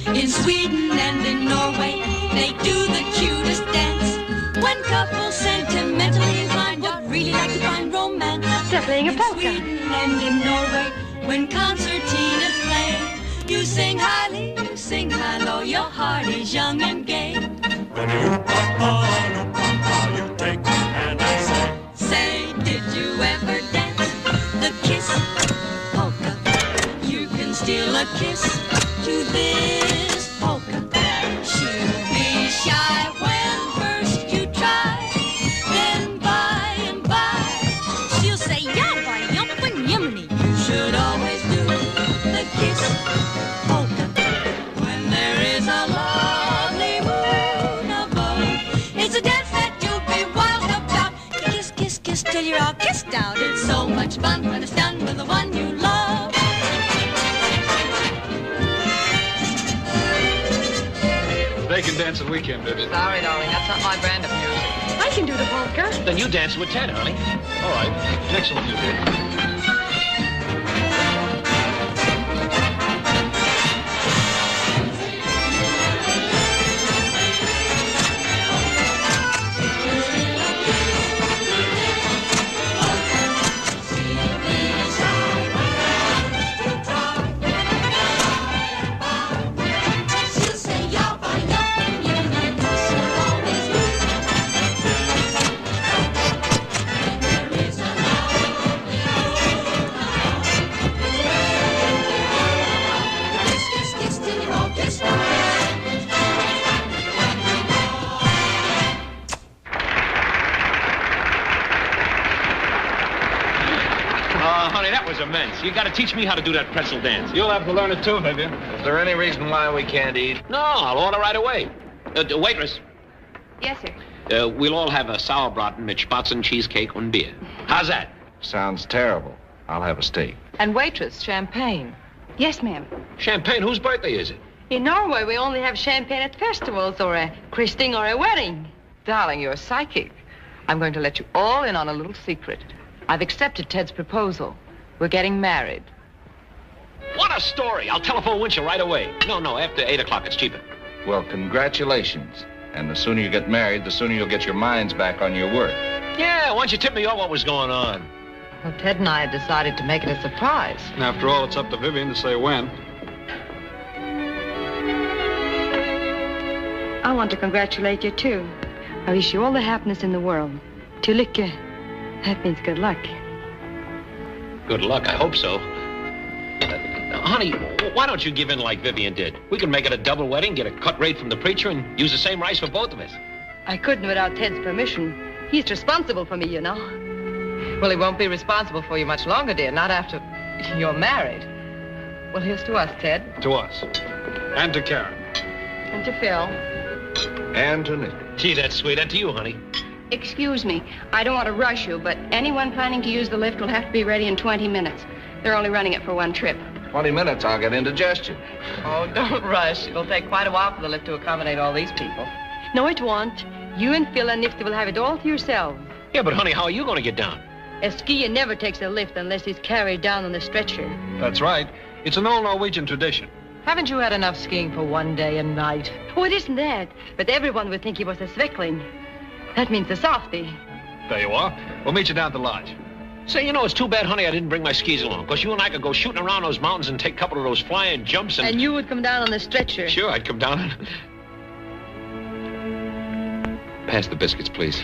In Sweden and in Norway, they do the cutest dance. When couples sentimentally inclined would really like to find romance. They're playing a polka. In Sweden and in Norway, when concertinas play, you sing highly, sing high low, your heart is young and gay. When you take my hand and Say, did you ever dance the kiss polka? You can steal a kiss to this polka. She'll be shy when first you try, then by and by she'll say yabba yumpa yiminy. You should always do the kiss polka when there is a lovely moon above. It's a dance that you'll be wild about. Kiss, kiss, kiss till you're all kissed out. It's so much fun when it's done with the one you love. They can dance the weekend, Vivian. Sorry, darling, that's not my brand of music. I can do the polka. Then you dance with Ted, honey. All right. Next one, you did. Honey, that was immense. You got to teach me how to do that pretzel dance. You'll have to learn it too, Vivian. Is there any reason why we can't eat? No, I'll order right away. Waitress, Yes, sir. we'll all have a sauerbraten mit Spatzen, cheesecake, and beer. How's that? Sounds terrible. I'll have a steak. And waitress, champagne. Yes, ma'am. Champagne, whose birthday is it? In Norway, we only have champagne at festivals or a christening or a wedding. Darling, you're psychic. I'm going to let you all in on a little secret. I've accepted Ted's proposal. We're getting married. What a story. I'll telephone Winchell right away. No, after 8 o'clock. It's cheaper. Well, congratulations. And the sooner you get married, the sooner you'll get your minds back on your work. Yeah, why don't you tip me off what was going on? Well, Ted and I have decided to make it a surprise. And after all, it's up to Vivian to say when. I want to congratulate you, too. I wish you all the happiness in the world. To lycka. That means good luck. Good luck, I hope so. Honey, why don't you give in like Vivian did? We can make it a double wedding, get a cut rate from the preacher, and use the same rice for both of us. I couldn't without Ted's permission. He's responsible for me, you know. Well, he won't be responsible for you much longer, dear. Not after you're married. Well, here's to us, Ted. To us. And to Karen. And to Phil. And to Nick. Gee, that's sweet. And to you, honey. Excuse me. I don't want to rush you, but anyone planning to use the lift will have to be ready in 20 minutes. They're only running it for one trip. 20 minutes, I'll get indigestion. Oh, don't rush. It'll take quite a while for the lift to accommodate all these people. No, it won't. You and Phil and Nifty will have it all to yourselves. Yeah, but honey, how are you going to get down? A skier never takes a lift unless he's carried down on a stretcher. That's right. It's an old Norwegian tradition. Haven't you had enough skiing for one day and night? Oh, it isn't that. But everyone would think he was a Sveckling. That means a softie. There you are. We'll meet you down at the lodge. Say, you know, it's too bad, honey, I didn't bring my skis along. Because you and I could go shooting around those mountains and take a couple of those flying jumps and... And you would come down on the stretcher. Sure, I'd come down and... Pass the biscuits, please.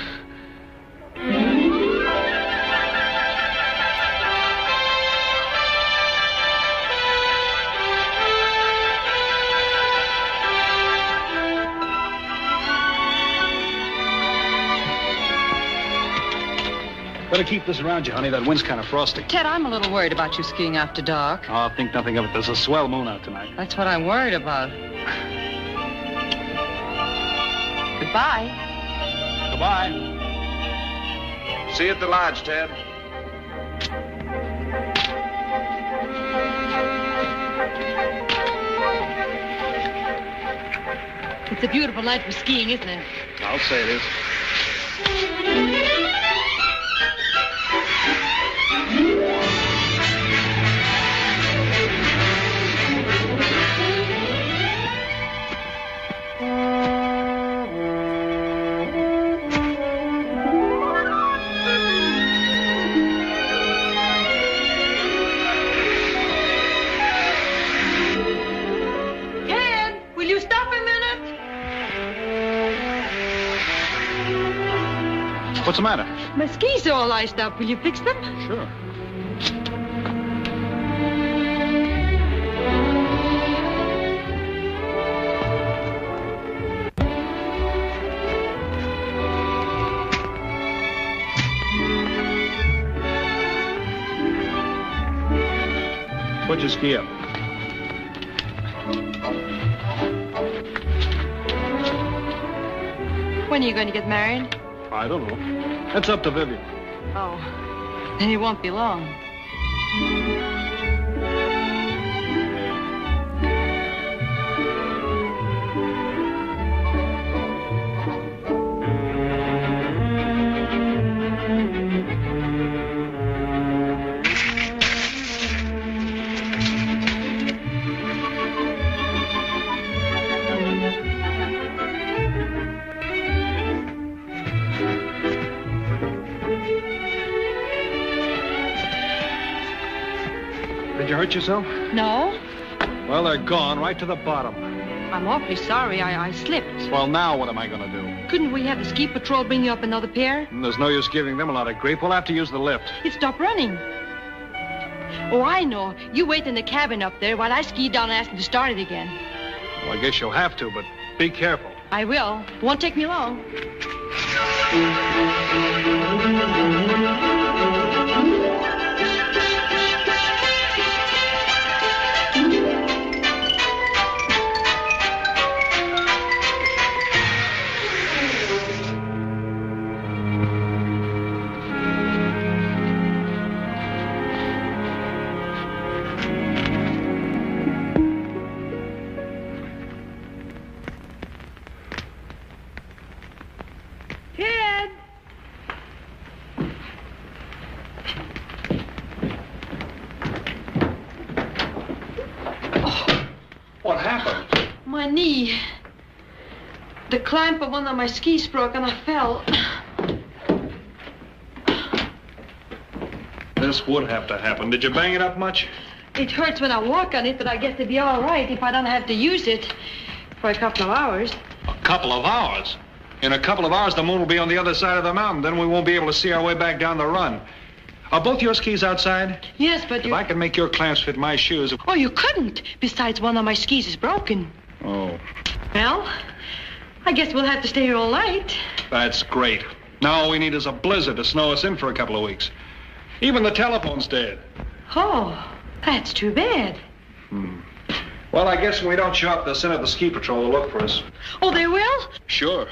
Better keep this around you, honey. That wind's kind of frosty. Ted, I'm a little worried about you skiing after dark. Oh, think nothing of it. There's a swell moon out tonight. That's what I'm worried about. Goodbye. Goodbye. See you at the lodge, Ted. It's a beautiful night for skiing, isn't it? I'll say it is. What's the matter? My skis are all iced up. Will you fix them? Sure. Put your ski up. When are you going to get married? I don't know. That's up to Vivian. Oh, then it won't be long. Did you hurt yourself? No. Well, they're gone right to the bottom. I'm awfully sorry. I slipped. Well, now what am I going to do? Couldn't we have the ski patrol bring you up another pair? There's no use giving them a lot of grief. We'll have to use the lift. It stopped running. Oh, I know. You wait in the cabin up there while I ski down and ask them to start it again. Well, I guess you'll have to, but be careful. I will. It won't take me long. What happened? My knee. The clamp of one of my skis broke and I fell. This would have to happen. Did you bang it up much? It hurts when I walk on it, but I guess it'd be all right if I don't have to use it for a couple of hours. A couple of hours? In a couple of hours, the moon will be on the other side of the mountain. Then we won't be able to see our way back down the run. Are both your skis outside? Yes, but If I could make your clamps fit my shoes... Oh, you couldn't. Besides, one of my skis is broken. Oh. Well, I guess we'll have to stay here all night. That's great. Now all we need is a blizzard to snow us in for a couple of weeks. Even the telephone's dead. Oh, that's too bad. Well, I guess when we don't show up, they'll send out the ski patrol to look for us. Oh, they will? Sure.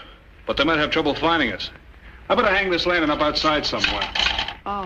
But they might have trouble finding us. I better hang this lantern up outside somewhere. Oh.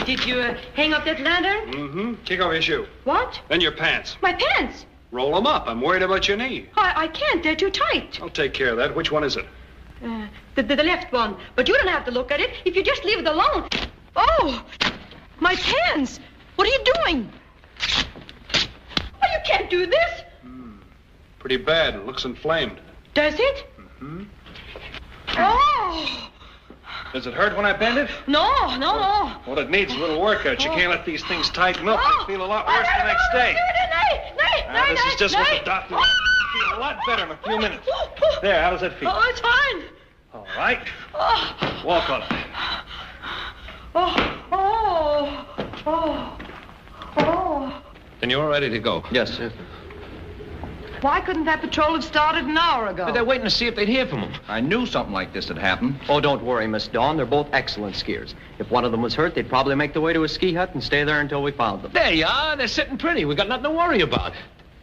Did you hang up that lantern? Mm-hmm. Kick off your shoe. What? Then your pants. My pants. Roll them up. I'm worried about your knee. I can't. They're too tight. I'll take care of that. Which one is it? The left one. But you don't have to look at it if you just leave it alone. Oh, my pants. What are you doing? Oh, you can't do this. Pretty bad. It looks inflamed. Does it? Mm-hmm. Oh. Does it hurt when I bend it? No. Well, it needs a little workout. You can't let these things tighten up. They feel a lot worse the next day. This is just what the doctor... Feel a lot better in a few minutes. There, how does that feel? Oh, it's fine. All right. Walk on it. Then you're ready to go? Yes, sir. Why couldn't that patrol have started an hour ago? But they're waiting to see if they'd hear from them. I knew something like this would happen. Oh, don't worry, Miss Dawn. They're both excellent skiers. If one of them was hurt, they'd probably make their way to a ski hut and stay there until we found them. There you are. They're sitting pretty. We got nothing to worry about.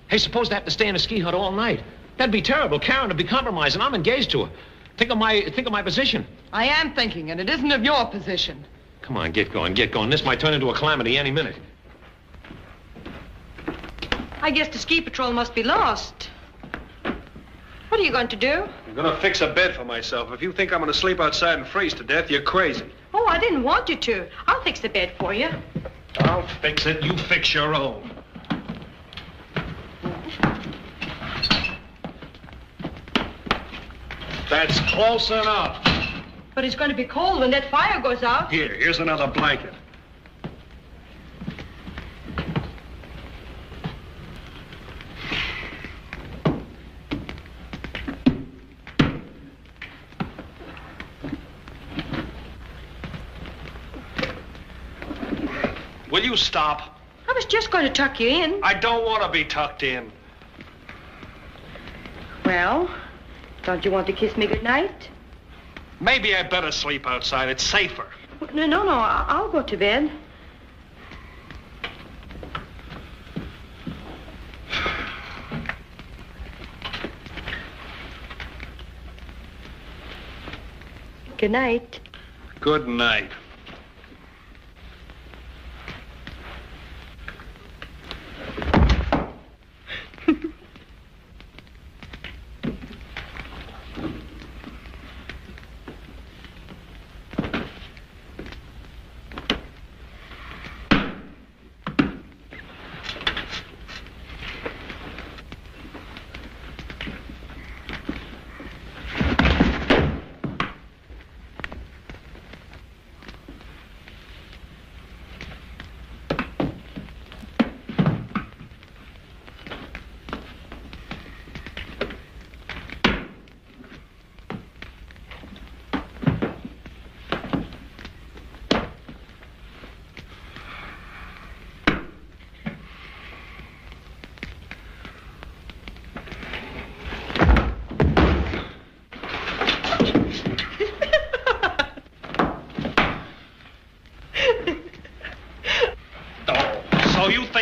Hey, suppose they have to stay in a ski hut all night. That'd be terrible. Karen would be compromised, and I'm engaged to her. Think of my position. I am thinking, and it isn't of your position. Come on, get going. This might turn into a calamity any minute. I guess the ski patrol must be lost. What are you going to do? I'm going to fix a bed for myself. If you think I'm going to sleep outside and freeze to death, you're crazy. Oh, I didn't want you to. I'll fix the bed for you. I'll fix it. You fix your own. That's close enough. But it's going to be cold when that fire goes out. Here's another blanket. Will you stop? I was just going to tuck you in. I don't want to be tucked in. Well, don't you want to kiss me goodnight? Maybe I better sleep outside. It's safer. No, I'll go to bed. Good night. Good night.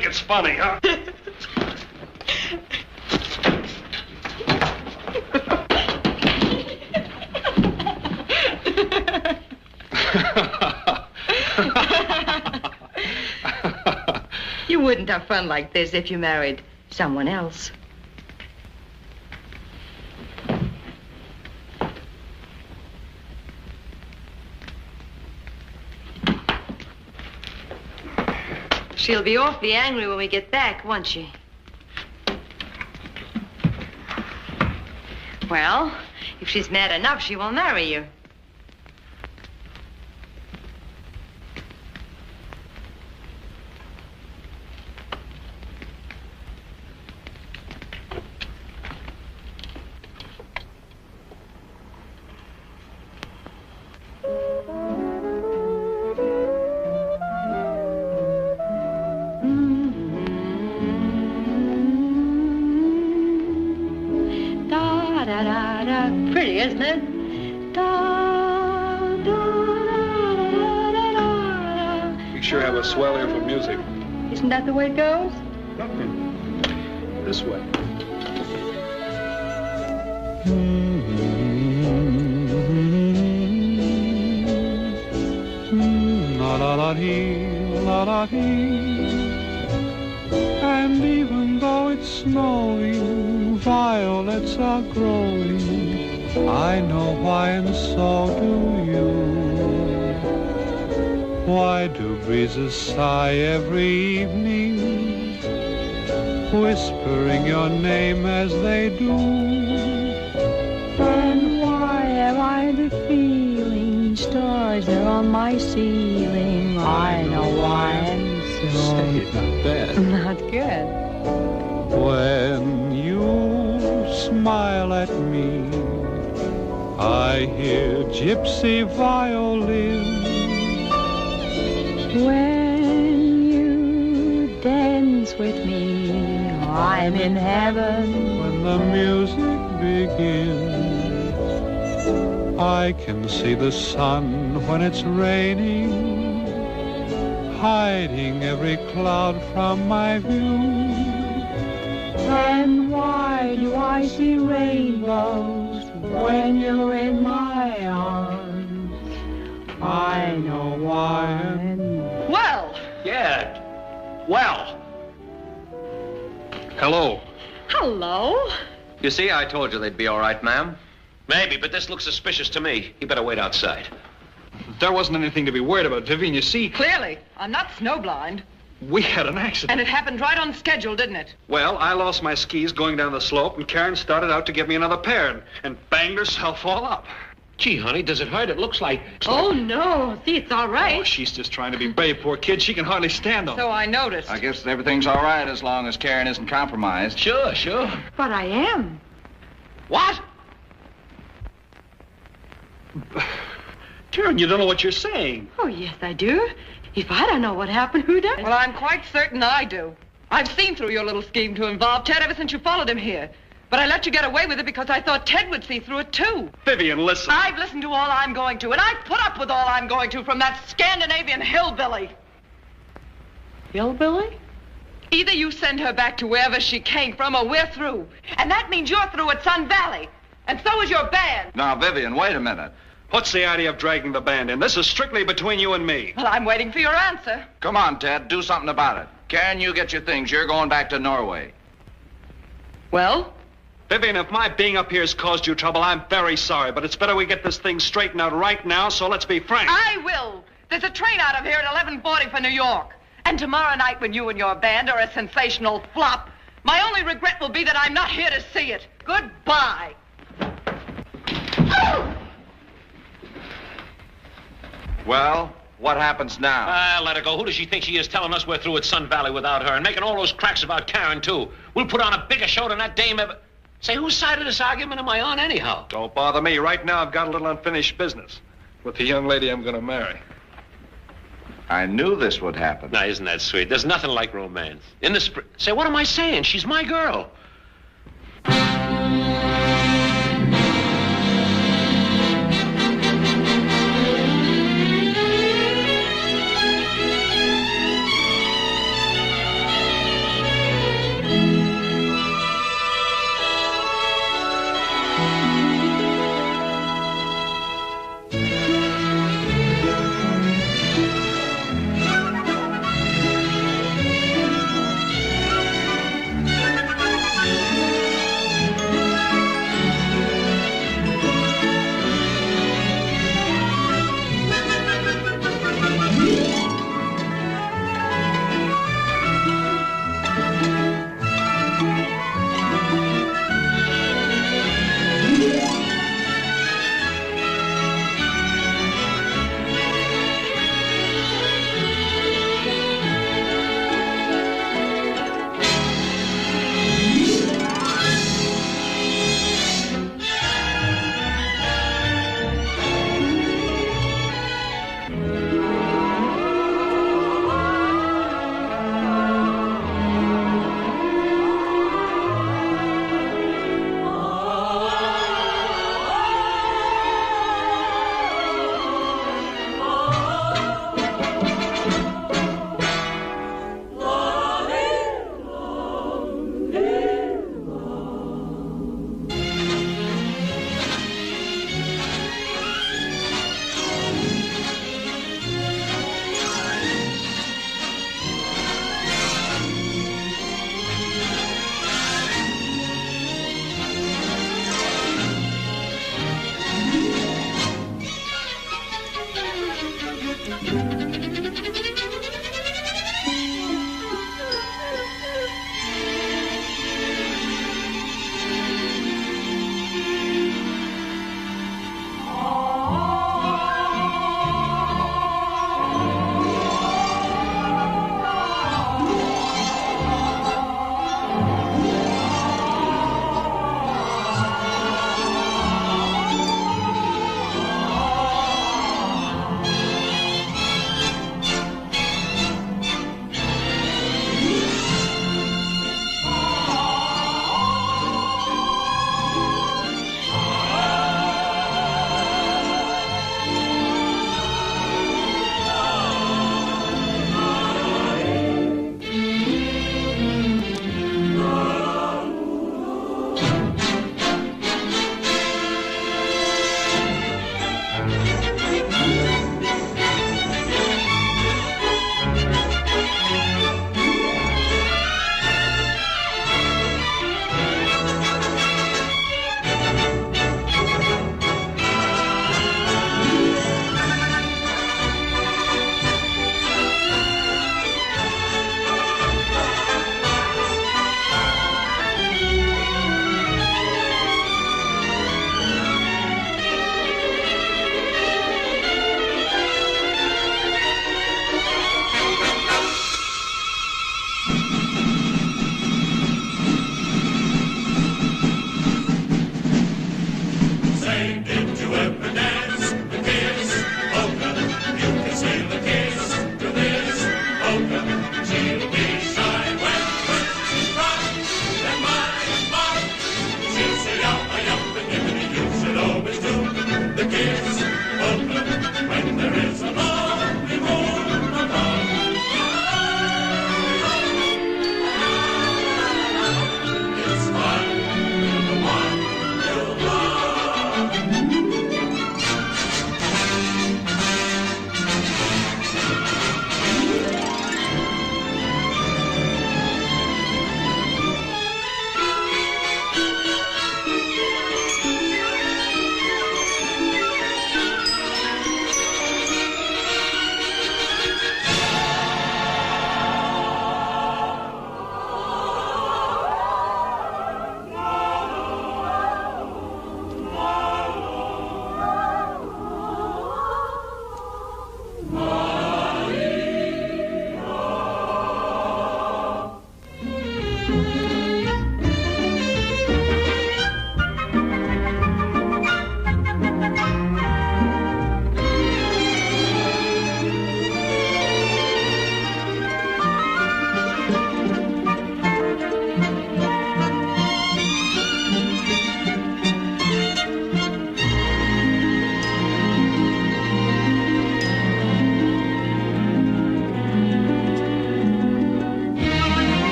It's funny, huh? You wouldn't have fun like this if you married someone else. She'll be awfully angry when we get back, won't she? Well, if she's mad enough, she will marry you. Pretty, isn't it? You sure have a swell ear for music. Isn't that the way it goes? This way. And even though it's snowing, violets are growing. I know why, and so do you. Why do breezes sigh every evening, whispering your name as they do? And why have I the feeling stars are on my ceiling? I know why, and so... Not bad. Not good. When you smile at me, I hear gypsy violins. When you dance with me, I'm in heaven. When the music begins, I can see the sun when it's raining, hiding every cloud from my view. And why do I see rainbows when you're in my arms? I know why. Well. Yeah. Well. Hello. Hello. You see, I told you they'd be all right, ma'am. Maybe, but this looks suspicious to me. You better wait outside. There wasn't anything to be worried about, Vivian. You see... Clearly. I'm not snowblind. We had an accident. And it happened right on schedule, didn't it? Well, I lost my skis going down the slope, and Karen started out to get me another pair and banged herself all up. Gee, honey, does it hurt? It looks like... Oh, no. See, it's all right. Oh, she's just trying to be brave, poor kid. She can hardly stand on it. So I noticed. I guess everything's all right as long as Karen isn't compromised. Sure, sure. But I am. What? Karen, you don't know what you're saying. Oh, yes, I do. If I don't know what happened, who does? Well, I'm quite certain I do. I've seen through your little scheme to involve Ted ever since you followed him here. But I let you get away with it because I thought Ted would see through it, too. Vivian, listen. I've listened to all I'm going to, and I've put up with all I'm going to from that Scandinavian hillbilly. Hillbilly? Either you send her back to wherever she came from, or we're through. And that means you're through at Sun Valley. And so is your band. Now, Vivian, wait a minute. What's the idea of dragging the band in? This is strictly between you and me. Well, I'm waiting for your answer. Come on, Ted. Do something about it. Karen, you get your things. You're going back to Norway. Well? Vivian, if my being up here has caused you trouble, I'm very sorry. But it's better we get this thing straightened out right now, so let's be frank. I will. There's a train out of here at 11:40 for New York. And tomorrow night, when you and your band are a sensational flop, my only regret will be that I'm not here to see it. Goodbye. Well, what happens now? Let her go. Who does she think she is telling us we're through at Sun Valley without her and making all those cracks about Karen, too? We'll put on a bigger show than that dame ever... Say, whose side of this argument am I on anyhow? Don't bother me. Right now, I've got a little unfinished business with the young lady I'm going to marry. I knew this would happen. Now, isn't that sweet? There's nothing like romance. In the spring... Say, what am I saying? She's my girl.